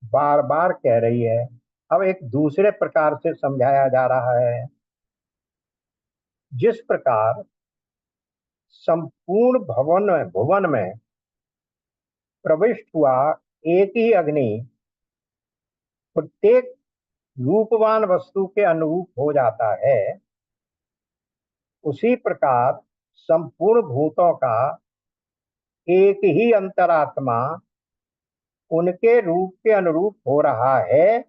बार बार कह रही है। अब एक दूसरे प्रकार से समझाया जा रहा है। जिस प्रकार संपूर्ण भुवन में प्रविष्ट हुआ एक ही अग्नि प्रत्येक रूपवान वस्तु के अनुरूप हो जाता है, उसी प्रकार संपूर्ण भूतों का एक ही अंतरात्मा उनके रूप के अनुरूप हो रहा है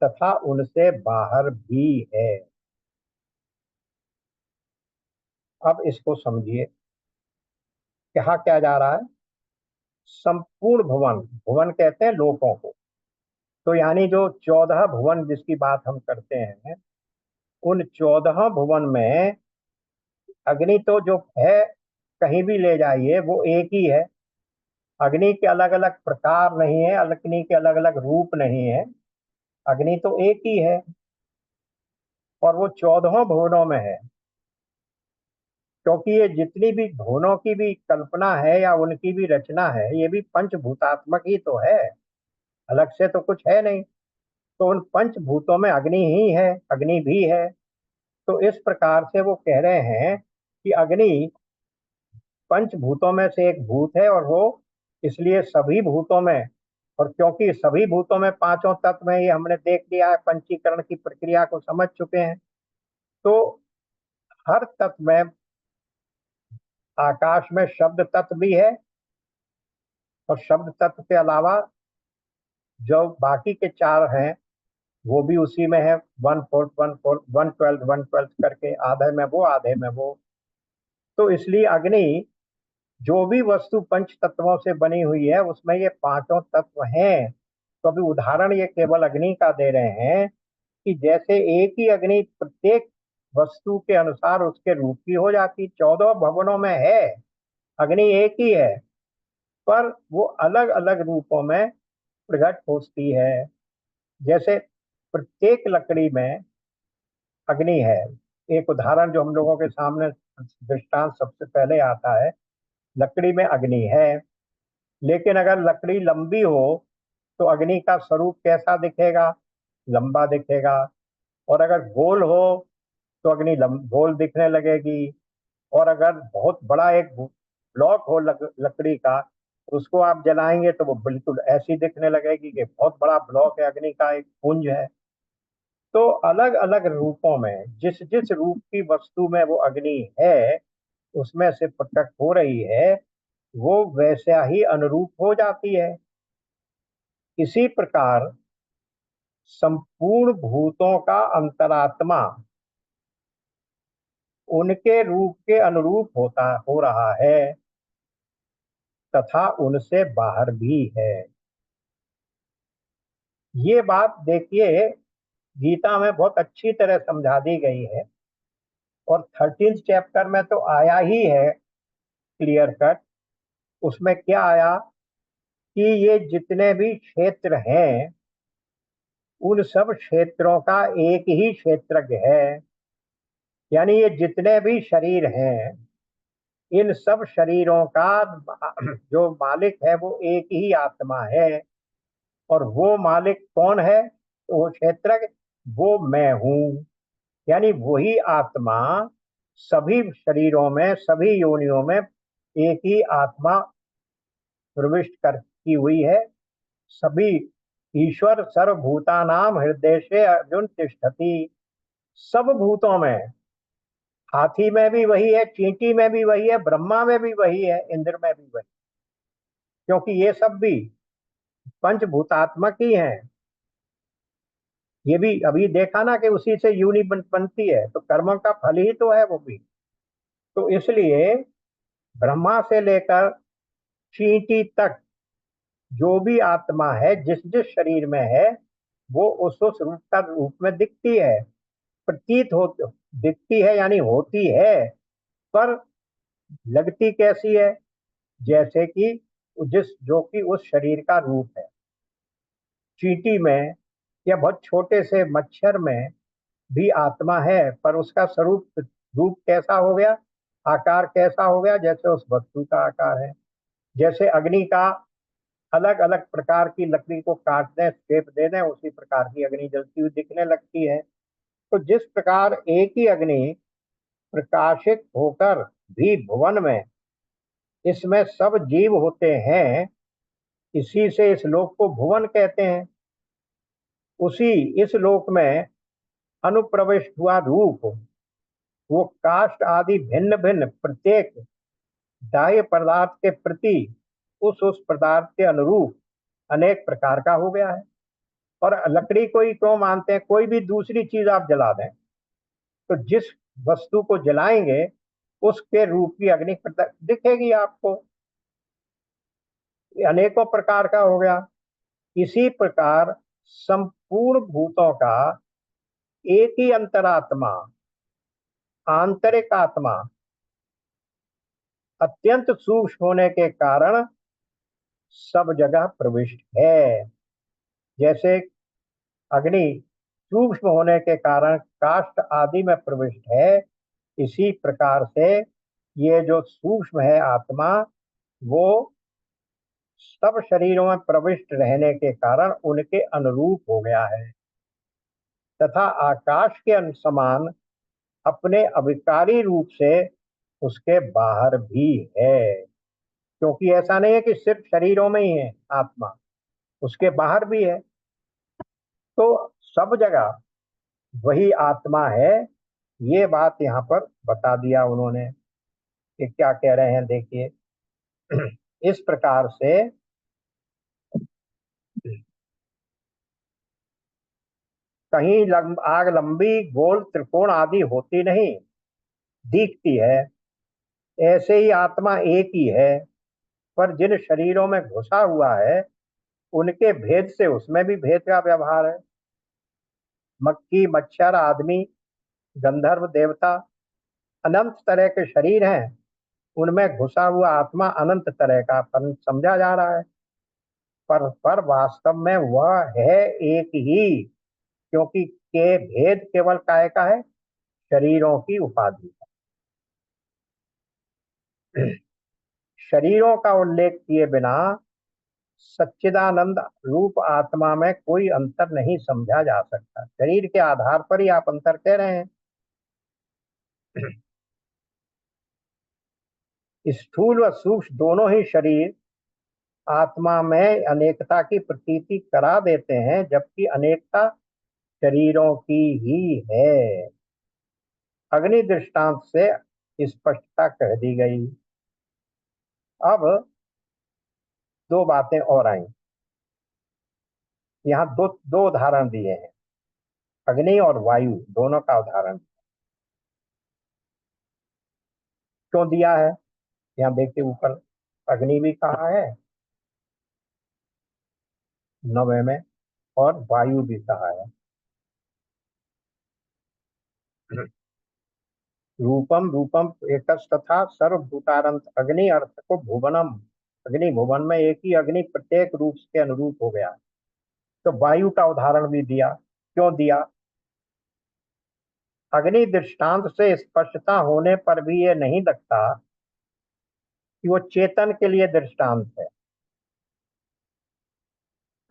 तथा उनसे बाहर भी है। अब इसको समझिए, कहा क्या जा रहा है? संपूर्ण भुवन, भुवन कहते हैं लोकों को, तो यानी जो 14 भुवन जिसकी बात हम करते हैं, उन 14 भुवन में अग्नि तो जो है, कहीं भी ले जाइए वो एक ही है। अग्नि के अलग अलग प्रकार नहीं है, अग्नि के अलग अलग रूप नहीं है, अग्नि तो एक ही है और वो 14 भुवनों में है। क्योंकि ये जितनी भी भुवनों की भी कल्पना है या उनकी भी रचना है, ये भी पंचभूतात्मक ही तो है, अलग से तो कुछ है नहीं। तो उन पंचभूतों में अग्नि ही है, अग्नि भी है। तो इस प्रकार से वो कह रहे हैं कि अग्नि पंचभूतों में से एक भूत है, और वो इसलिए सभी भूतों में, और क्योंकि सभी भूतों में पांचों तत्व में, ये हमने देख लिया है, पंचीकरण की प्रक्रिया को समझ चुके हैं। तो हर तत्व में, आकाश में शब्द तत्व भी है, और शब्द तत्व के अलावा जो बाकी के चार हैं वो भी उसी में है, 1/4 1/4 1/12 1/12 करके, आधे में वो आधे में वो। तो इसलिए अग्नि जो भी वस्तु पंच तत्वों से बनी हुई है उसमें ये पांचों तत्व हैं। तो अभी उदाहरण ये केवल अग्नि का दे रहे हैं कि जैसे एक ही अग्नि प्रत्येक वस्तु के अनुसार उसके रूप की हो जाती, 14 भवनों में है, अग्नि एक ही है, पर वो अलग अलग रूपों में प्रकट होती है। जैसे प्रत्येक लकड़ी में अग्नि है। एक उदाहरण जो हम लोगों के सामने दृष्टांत सबसे पहले आता है, लकड़ी में अग्नि है, लेकिन अगर लकड़ी लंबी हो तो अग्नि का स्वरूप कैसा दिखेगा? लंबा दिखेगा। और अगर गोल हो तो अग्नि गोल दिखने लगेगी। और अगर बहुत बड़ा एक ब्लॉक हो लकड़ी का, उसको आप जलाएंगे तो वो बिल्कुल ऐसी दिखने लगेगी कि बहुत बड़ा ब्लॉक है, अग्नि का एक पुंज है। तो अलग अलग रूपों में जिस जिस रूप की वस्तु में वो अग्नि है उसमें से प्रकट हो रही है, वो वैसा ही अनुरूप हो जाती है। इसी प्रकार संपूर्ण भूतों का अंतरात्मा उनके रूप के अनुरूप हो रहा है तथा उनसे बाहर भी है। ये बात देखिए गीता में बहुत अच्छी तरह समझा दी गई है, और 13th चैप्टर में तो आया ही है क्लियर कट। उसमें क्या आया कि ये जितने भी क्षेत्र हैं उन सब क्षेत्रों का एक ही क्षेत्रज्ञ है। यानी ये जितने भी शरीर हैं, इन सब शरीरों का जो मालिक है वो एक ही आत्मा है। और वो मालिक कौन है? तो वो क्षेत्रज्ञ, वो मैं हूं। यानी वही आत्मा सभी शरीरों में, सभी योनियों में एक ही आत्मा प्रविष्ट कर की हुई है। सभी ईश्वर सर्वभूतानाम हृदय से अर्जुन तिष्ठति। सब भूतों में, हाथी में भी वही है, चींटी में भी वही है, ब्रह्मा में भी वही है, इंद्र में भी वही, क्योंकि ये सब भी पंचभूतात्मक ही हैं। ये भी अभी देखा ना कि उसी से यूनि बनती है, तो कर्मों का फल ही तो है वो भी। तो इसलिए ब्रह्मा से लेकर चींटी तक जो भी आत्मा है जिस जिस शरीर में है, वो उस रूप का रूप में दिखती है, प्रतीत हो, दिखती है यानी होती है। पर लगती कैसी है? जैसे कि जिस जो कि उस शरीर का रूप है। चींटी में या बहुत छोटे से मच्छर में भी आत्मा है, पर उसका स्वरूप रूप कैसा हो गया, आकार कैसा हो गया? जैसे उस वस्तु का आकार है। जैसे अग्नि का अलग अलग प्रकार की लकड़ी को काट दें, शेप दे दें, उसी प्रकार की अग्नि जलती हुई दिखने लगती है। तो जिस प्रकार एक ही अग्नि प्रकाशित होकर भी भुवन में इसमें सब जीव होते हैं, इसी से इस लोक को भुवन कहते हैं। उसी इस लोक में अनुप्रविष्ट हुआ रूप, वो काष्ठ आदि भिन्न भिन्न प्रत्येक दाह्य पदार्थ के प्रति उस पदार्थ के अनुरूप अनेक प्रकार का हो गया है। और लकड़ी को ही क्यों मानते हैं? कोई भी दूसरी चीज आप जला दें, तो जिस वस्तु को जलाएंगे उसके रूप की अग्नि दिखेगी आपको। ये अनेकों प्रकार का हो गया। इसी प्रकार संपूर्ण भूतों का एक ही अंतरात्मा, आंतरिक आत्मा अत्यंत सूक्ष्म होने के कारण सब जगह प्रविष्ट है। जैसे अग्नि सूक्ष्म होने के कारण काष्ठ आदि में प्रविष्ट है, इसी प्रकार से ये जो सूक्ष्म है आत्मा, वो सब शरीरों में प्रविष्ट रहने के कारण उनके अनुरूप हो गया है तथा आकाश के समान अपने अविकारी रूप से उसके बाहर भी है। क्योंकि ऐसा नहीं है कि सिर्फ शरीरों में ही है आत्मा, उसके बाहर भी है। तो सब जगह वही आत्मा है। ये बात यहाँ पर बता दिया उन्होंने कि क्या कह रहे हैं, देखिए। इस प्रकार से कहीं आग लंबी गोल त्रिकोण आदि होती नहीं, दिखती है। ऐसे ही आत्मा एक ही है, पर जिन शरीरों में घुसा हुआ है उनके भेद से उसमें भी भेद का व्यवहार है। मक्खी, मच्छर, आदमी, गंधर्व, देवता, अनंत तरह के शरीर हैं, उनमें घुसा हुआ आत्मा अनंत तरह का समझा जा रहा है, पर वास्तव में वह है एक ही, क्योंकि के भेद केवल काय का है, शरीरों की उपाधि का। शरीरों का उल्लेख किए बिना सच्चिदानंद रूप आत्मा में कोई अंतर नहीं समझा जा सकता। शरीर के आधार पर ही आप अंतर कह रहे हैं। स्थूल व सूक्ष्म दोनों ही शरीर आत्मा में अनेकता की प्रतीति करा देते हैं, जबकि अनेकता शरीरों की ही है। अग्नि दृष्टांत से स्पष्टता कह दी गई। अब दो बातें और आई। यहाँ दो दो उदाहरण दिए हैं, अग्नि और वायु दोनों का उदाहरण। क्यों दिया है? यहाँ देखिए ऊपर अग्नि भी कहा है 9वें में, और वायु भी कहा है। रूपम रूपम एकस तथा सर्वभूतारंत अग्नि अर्थ को भुवनम, अग्नि भुवन में एक ही अग्नि प्रत्येक रूप के अनुरूप हो गया। तो वायु का उदाहरण भी दिया। क्यों दिया? अग्नि दृष्टांत से स्पष्टता होने पर भी ये नहीं लगता कि वो चेतन के लिए दृष्टांत है,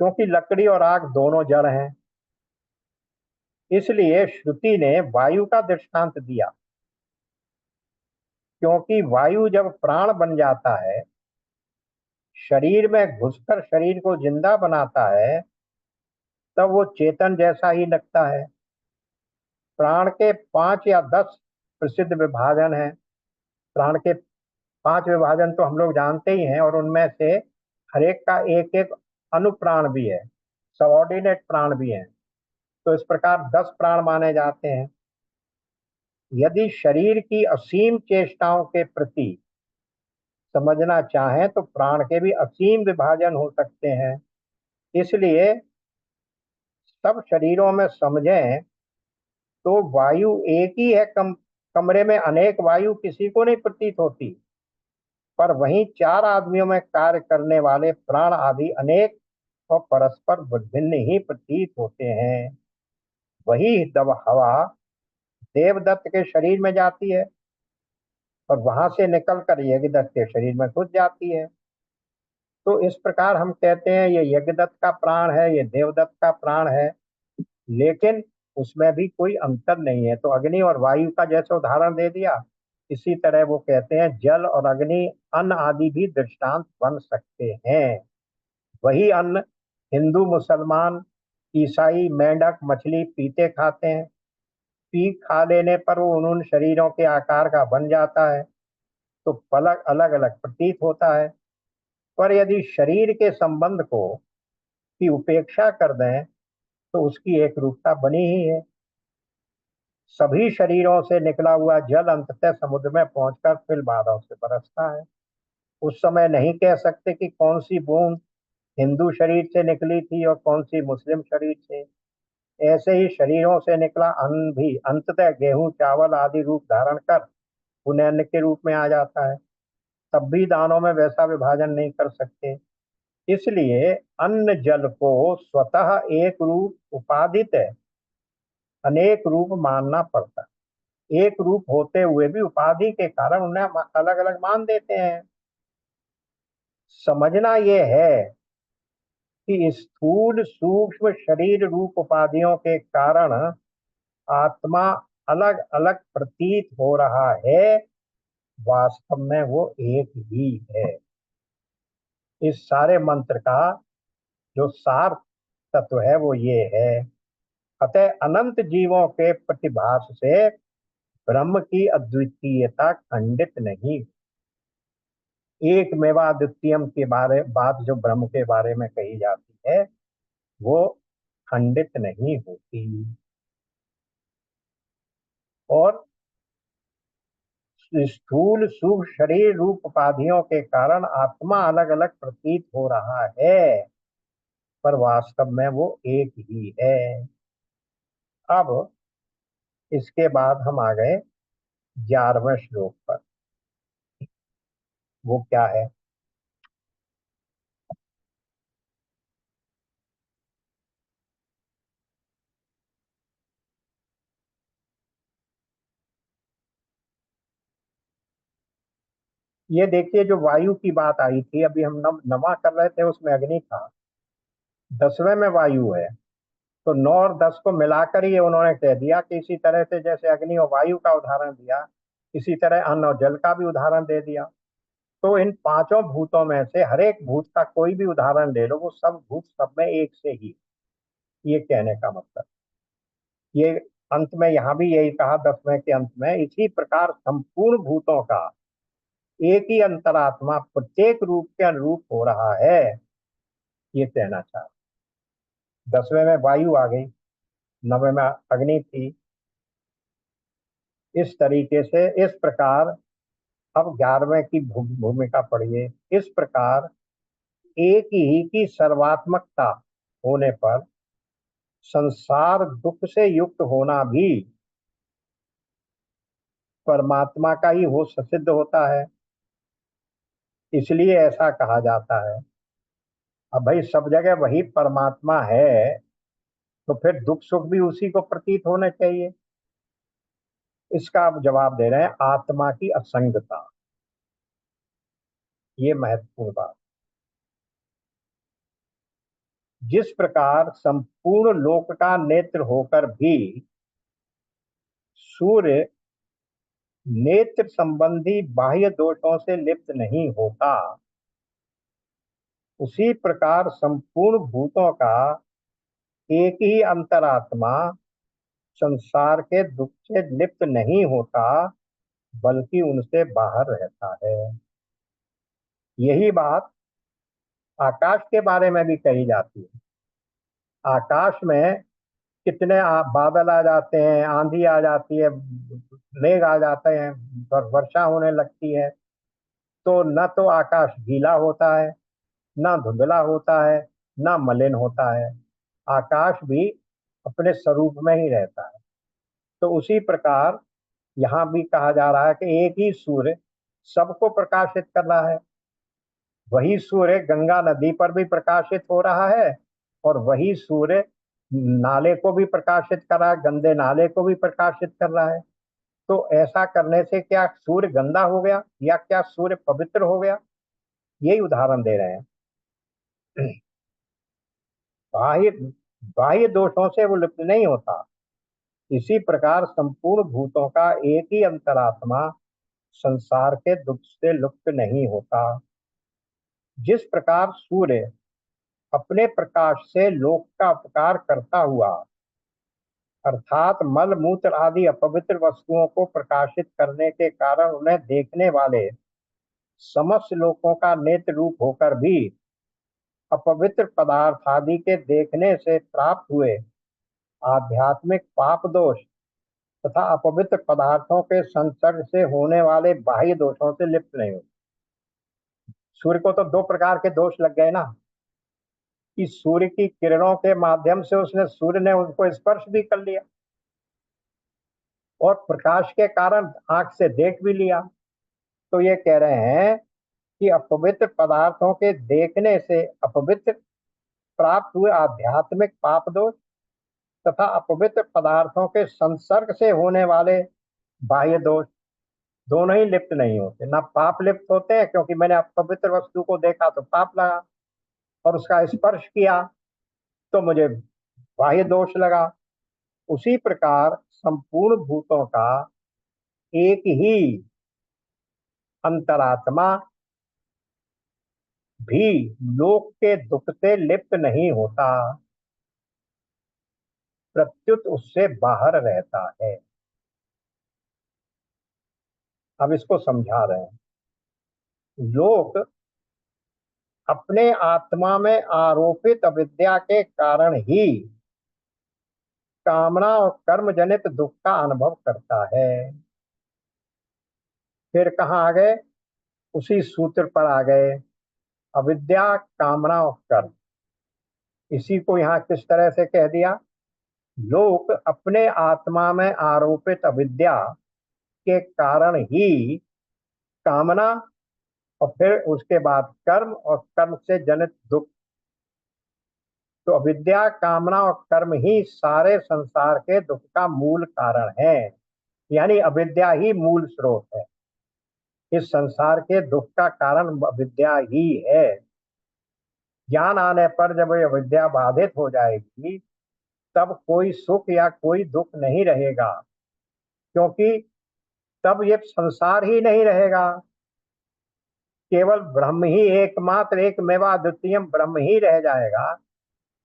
क्योंकि लकड़ी और आग दोनों जड़ हैं। इसलिए श्रुति ने वायु का दृष्टांत दिया, क्योंकि वायु जब प्राण बन जाता है, शरीर में घुसकर शरीर को जिंदा बनाता है, तब वो चेतन जैसा ही लगता है। प्राण के 5 या 10 प्रसिद्ध विभाजन हैं। प्राण के 5 विभाजन तो हम लोग जानते ही हैं, और उनमें से हर एक का एक एक अनुप्राण भी है, सबऑर्डिनेट प्राण भी हैं। तो इस प्रकार 10 प्राण माने जाते हैं। यदि शरीर की असीम चेष्टाओं के प्रति समझना चाहें तो प्राण के भी असीम विभाजन हो सकते हैं। इसलिए सब शरीरों में समझें तो वायु एक ही है। कमरे में अनेक वायु किसी को नहीं प्रतीत होती, पर वहीं 4 आदमियों में कार्य करने वाले प्राण आदि अनेक और परस्पर विभिन्न ही प्रतीत होते हैं। वही दब हवा देवदत्त के शरीर में जाती है और वहां से निकलकर यज्ञदत्त के शरीर में घुस जाती है। तो इस प्रकार हम कहते हैं ये यज्ञदत्त का प्राण है, ये देवदत्त का प्राण है, लेकिन उसमें भी कोई अंतर नहीं है। तो अग्नि और वायु का जैसे उदाहरण दे दिया, इसी तरह वो कहते हैं जल और अग्नि, अन्न आदि भी दृष्टांत बन सकते हैं। वही अन्न हिंदू, मुसलमान, ईसाई मेंढक मछली पीते खाते हैं। पी खा लेने पर वो उन शरीरों के आकार का बन जाता है, तो पलक अलग अलग प्रतीत होता है। पर यदि शरीर के संबंध को की उपेक्षा कर दें तो उसकी एक रूपता बनी ही है। सभी शरीरों से निकला हुआ जल अंततः समुद्र में पहुंचकर फिर बादल से बरसता है। उस समय नहीं कह सकते कि कौन सी बूंद हिंदू शरीर से निकली थी और कौन सी मुस्लिम शरीर से। ऐसे ही शरीरों से निकला अन्न भी अंततः गेहूं, चावल आदि रूप धारण कर पुण्य अन्न के रूप में आ जाता है। तब भी दानों में वैसा विभाजन नहीं कर सकते। इसलिए अन्न जल को स्वतः एक रूप उपादित है, अनेक रूप मानना पड़ता है। एक रूप होते हुए भी उपाधि के कारण उन्हें अलग अलग मान देते हैं। समझना यह है कि स्थूल सूक्ष्म शरीर रूप उपाधियों के कारण आत्मा अलग अलग प्रतीत हो रहा है, वास्तव में वो एक ही है। इस सारे मंत्र का जो सार तत्व है वो ये है। अतः अनंत जीवों के प्रतिभास से ब्रह्म की अद्वितीयता खंडित नहीं। एक मेवाद्वितीयम के बारे बात जो ब्रह्म के बारे में कही जाती है वो खंडित नहीं होती। और स्थूल सूक्ष्म शरीर रूप उपाधियों के कारण आत्मा अलग अलग प्रतीत हो रहा है, पर वास्तव में वो एक ही है। अब इसके बाद हम आ गए 11वें श्लोक पर। वो क्या है? ये देखिए, जो वायु की बात आई थी, अभी हम नमा कर रहे थे, उसमें अग्नि था, 10वें में वायु है। तो 9 और 10 को मिलाकर ही उन्होंने कह दिया कि इसी तरह से जैसे अग्नि और वायु का उदाहरण दिया, इसी तरह अन्न और जल का भी उदाहरण दे दिया। तो इन पांचों भूतों में से हर एक भूत का कोई भी उदाहरण ले लो, वो सब भूत सब में एक से ही, ये कहने का मतलब। ये अंत में यहाँ भी यही कहा 10वें के अंत में, इसी प्रकार संपूर्ण भूतों का एक ही अंतरात्मा प्रत्येक रूप के अनुरूप हो रहा है, ये कहना चाह। 10वें में वायु आ गई, 9वें में अग्नि थी। इस तरीके से इस प्रकार अब 11वें की भूमिका पढ़िए। इस प्रकार एक ही की सर्वात्मकता होने पर संसार दुख से युक्त होना भी परमात्मा का ही हो सिद्ध होता है, इसलिए ऐसा कहा जाता है। अब भाई सब जगह वही परमात्मा है, तो फिर दुख सुख भी उसी को प्रतीत होने चाहिए। इसका आप जवाब दे रहे हैं आत्मा की असंगता, ये महत्वपूर्ण बात। जिस प्रकार संपूर्ण लोक का नेत्र होकर भी सूर्य नेत्र संबंधी बाह्य दोषों से लिप्त नहीं होता, उसी प्रकार संपूर्ण भूतों का एक ही अंतरात्मा संसार के दुख से लिप्त नहीं होता, बल्कि उनसे बाहर रहता है। यही बात आकाश के बारे में भी कही जाती है। आकाश में कितने बादल आ जाते हैं, आंधी आ जाती है, मेघ आ जाते हैं, वर्षा होने लगती है, तो न तो आकाश गीला होता है, ना धुंधला होता है, ना मलिन होता है। आकाश भी अपने स्वरूप में ही रहता है। तो उसी प्रकार यहाँ भी कहा जा रहा है कि एक ही सूर्य सबको प्रकाशित कर रहा है। वही सूर्य गंगा नदी पर भी प्रकाशित हो रहा है, और वही सूर्य नाले को भी प्रकाशित कर रहा है, गंदे नाले को भी प्रकाशित कर रहा है। तो ऐसा करने से क्या सूर्य गंदा हो गया या क्या सूर्य पवित्र हो गया? यही उदाहरण दे रहे हैं। बाह्य बाह्य दोषों से वो लिप्त नहीं होता। इसी प्रकार संपूर्ण भूतों का एक ही अंतरात्मा संसार के दुख से लुप्त नहीं होता। जिस प्रकार सूर्य अपने प्रकाश से लोक का उपकार करता हुआ, अर्थात मल मूत्र आदि अपवित्र वस्तुओं को प्रकाशित करने के कारण उन्हें देखने वाले समस्त लोगों का नेत्र रूप होकर भी अपवित्र पदार्थ आदि के देखने से प्राप्त हुए आध्यात्मिक पाप दोष तथा अपवित्र पदार्थों के संसर्ग से होने वाले बाह्य दोषों से लिप्त नहीं होते। सूर्य को तो दो प्रकार के दोष लग गए ना, कि सूर्य की किरणों के माध्यम से सूर्य ने उसको स्पर्श भी कर लिया, और प्रकाश के कारण आंख से देख भी लिया। तो ये कह रहे हैं कि अपवित्र पदार्थों के देखने से अपवित्र प्राप्त हुए आध्यात्मिक पाप दोष तथा अपवित्र पदार्थों के संसर्ग से होने वाले बाह्य दोष दोनों ही लिप्त नहीं होते। ना पाप लिप्त होते हैं, क्योंकि मैंने अपवित्र वस्तु को देखा तो पाप लगा, और उसका स्पर्श किया तो मुझे बाह्य दोष लगा। उसी प्रकार संपूर्ण भूतों का एक ही अंतरात्मा भी लोक के दुख से लिप्त नहीं होता, प्रत्युत उससे बाहर रहता है। अब इसको समझा रहे हैं। लोक अपने आत्मा में आरोपित अविद्या के कारण ही कामना और कर्म जनित दुख का अनुभव करता है। फिर कहाँ आ गए, उसी सूत्र पर आ गए, अविद्या कामना और कर्म। इसी को यहाँ किस तरह से कह दिया, लोग अपने आत्मा में आरोपित अविद्या के कारण ही कामना और फिर उसके बाद कर्म और कर्म से जनित दुख। तो अविद्या कामना और कर्म ही सारे संसार के दुख का मूल कारण है, यानी अविद्या ही मूल स्रोत है। इस संसार के दुख का कारण अविद्या ही है। ज्ञान आने पर जब ये अविद्या बाधित हो जाएगी तब कोई सुख या कोई दुख नहीं रहेगा, क्योंकि तब ये संसार ही नहीं रहेगा, केवल ब्रह्म ही एकमात्र एक मेवा द्वितीयम ब्रह्म ही रह जाएगा।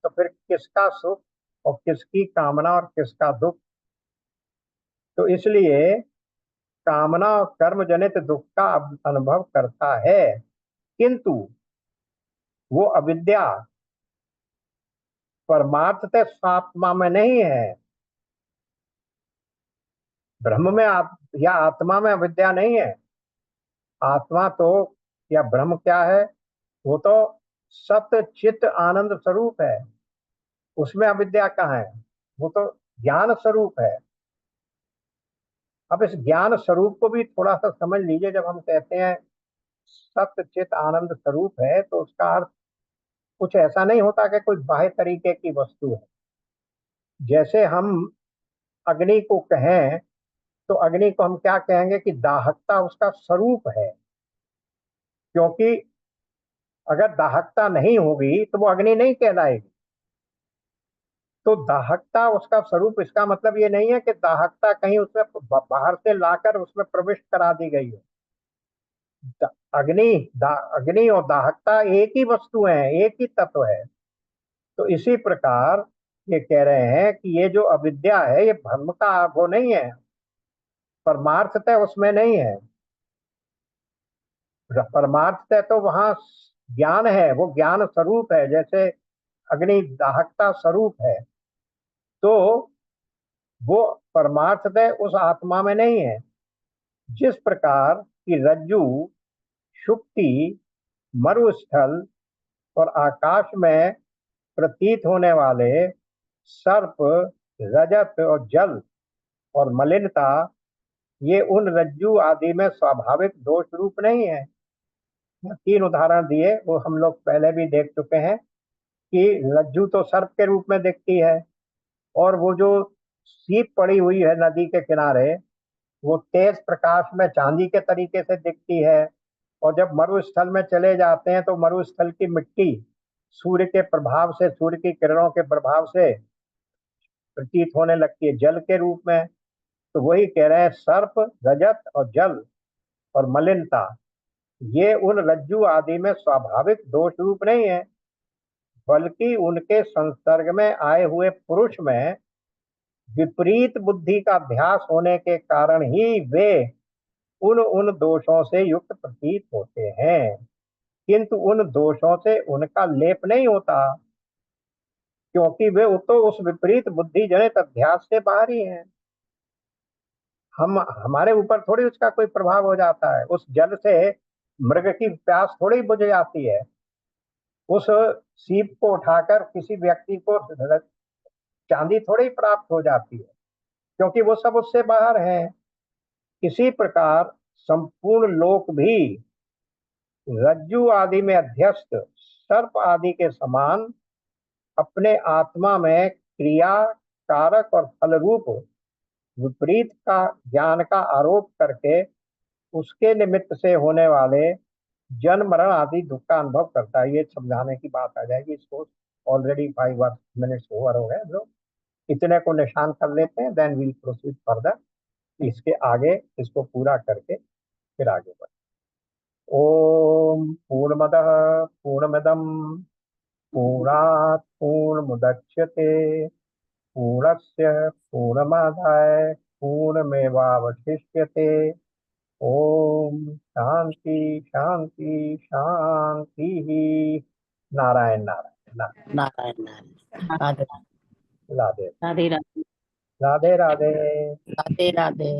तो फिर किसका सुख और किसकी कामना और किसका दुख। तो इसलिए कामना और कर्म जनित दुख का अनुभव करता है, किंतु वो अविद्या परमार्थतः स्वात्मा में नहीं है। ब्रह्म में या आत्मा में अविद्या नहीं है। आत्मा तो या ब्रह्म क्या है, वो तो सत्य चित्त आनंद स्वरूप है, उसमें अविद्या कहाँ है, वो तो ज्ञान स्वरूप है। अब इस ज्ञान स्वरूप को भी थोड़ा सा समझ लीजिए। जब हम कहते हैं सत्य चित्त आनंद स्वरूप है तो उसका अर्थ कुछ ऐसा नहीं होता कि कोई बाह्य तरीके की वस्तु है। जैसे हम अग्नि को कहें तो अग्नि को हम क्या कहेंगे कि दाहकता उसका स्वरूप है, क्योंकि अगर दाहकता नहीं होगी तो वो अग्नि नहीं कहलाएगी। तो दाहकता उसका स्वरूप, इसका मतलब ये नहीं है कि दाहकता कहीं उसमें बाहर से लाकर उसमें प्रविष्ट करा दी गई है। अग्नि और दाहकता एक ही वस्तु है, एक ही तत्व है। तो इसी प्रकार ये कह रहे हैं कि ये जो अविद्या है ये भ्रम का वो नहीं है, परमार्थतः उसमें नहीं है। परमार्थतः तो वहां ज्ञान है, वो ज्ञान स्वरूप है, जैसे अग्नि दाहकता स्वरूप है। तो वो परमार्थतः उस आत्मा में नहीं है। जिस प्रकार की रज्जु, शुक्ति, मरुस्थल और आकाश में प्रतीत होने वाले सर्प, रजत और जल और मलिनता, ये उन रज्जु आदि में स्वाभाविक दोष रूप नहीं है। 3 उदाहरण दिए, वो हम लोग पहले भी देख चुके हैं कि रज्जु तो सर्प के रूप में दिखती है, और वो जो सीप पड़ी हुई है नदी के किनारे वो तेज प्रकाश में चांदी के तरीके से दिखती है। और जब मरुस्थल में चले जाते हैं तो मरुस्थल की मिट्टी सूर्य के प्रभाव से, सूर्य की किरणों के प्रभाव से प्रतीत होने लगती है जल के रूप में। तो वही कह रहे हैं, सर्प, रजत और जल और मलिनता, ये उन रज्जु आदि में स्वाभाविक दोष रूप नहीं है, बल्कि उनके संसर्ग में आए हुए पुरुष में विपरीत बुद्धि का अभ्यास होने के कारण ही वे उन उन दोषों से युक्त प्रतीत होते हैं, किंतु उन दोषों से उनका लेप नहीं होता, क्योंकि वे तो उस विपरीत बुद्धि जनित अध्यास से बाहर ही हैं। हमारे ऊपर थोड़ी उसका कोई प्रभाव हो जाता है। उस जल से मृग की प्यास थोड़ी बुझ जाती है, उस सीप को उठाकर किसी व्यक्ति को चांदी थोड़ी प्राप्त हो जाती है, क्योंकि वो सब उससे बाहर हैं। इसी प्रकार संपूर्ण लोक भी रज्जु आदि में अध्यस्त सर्प आदि के समान अपने आत्मा में क्रिया, कारक और फल रूप विपरीत का ज्ञान का आरोप करके उसके निमित्त से होने वाले जन्म मरण आदि दुख का अनुभव करता है। ये समझाने की बात आ जाएगी। इसको ऑलरेडी 5 मिनट्स ओवर हो गए हम लोग, इतने को निशान कर लेते हैं, देन वील प्रोसीड फर्दर। इसके आगे इसको पूरा करके फिर आगे बढ़े। ओम पूर्णमदः पूर्णमिदं पूर्णात् पूर्णमुदच्यते पूर्णस्य पूर्णमादाय पूर्णमेवावशिष्यते। ओम शांति शांति शांति। नारायण नारायण नारायण। नारायण नारायण। राधे राधे राधे। राधे राधे राधे। राधे राधे।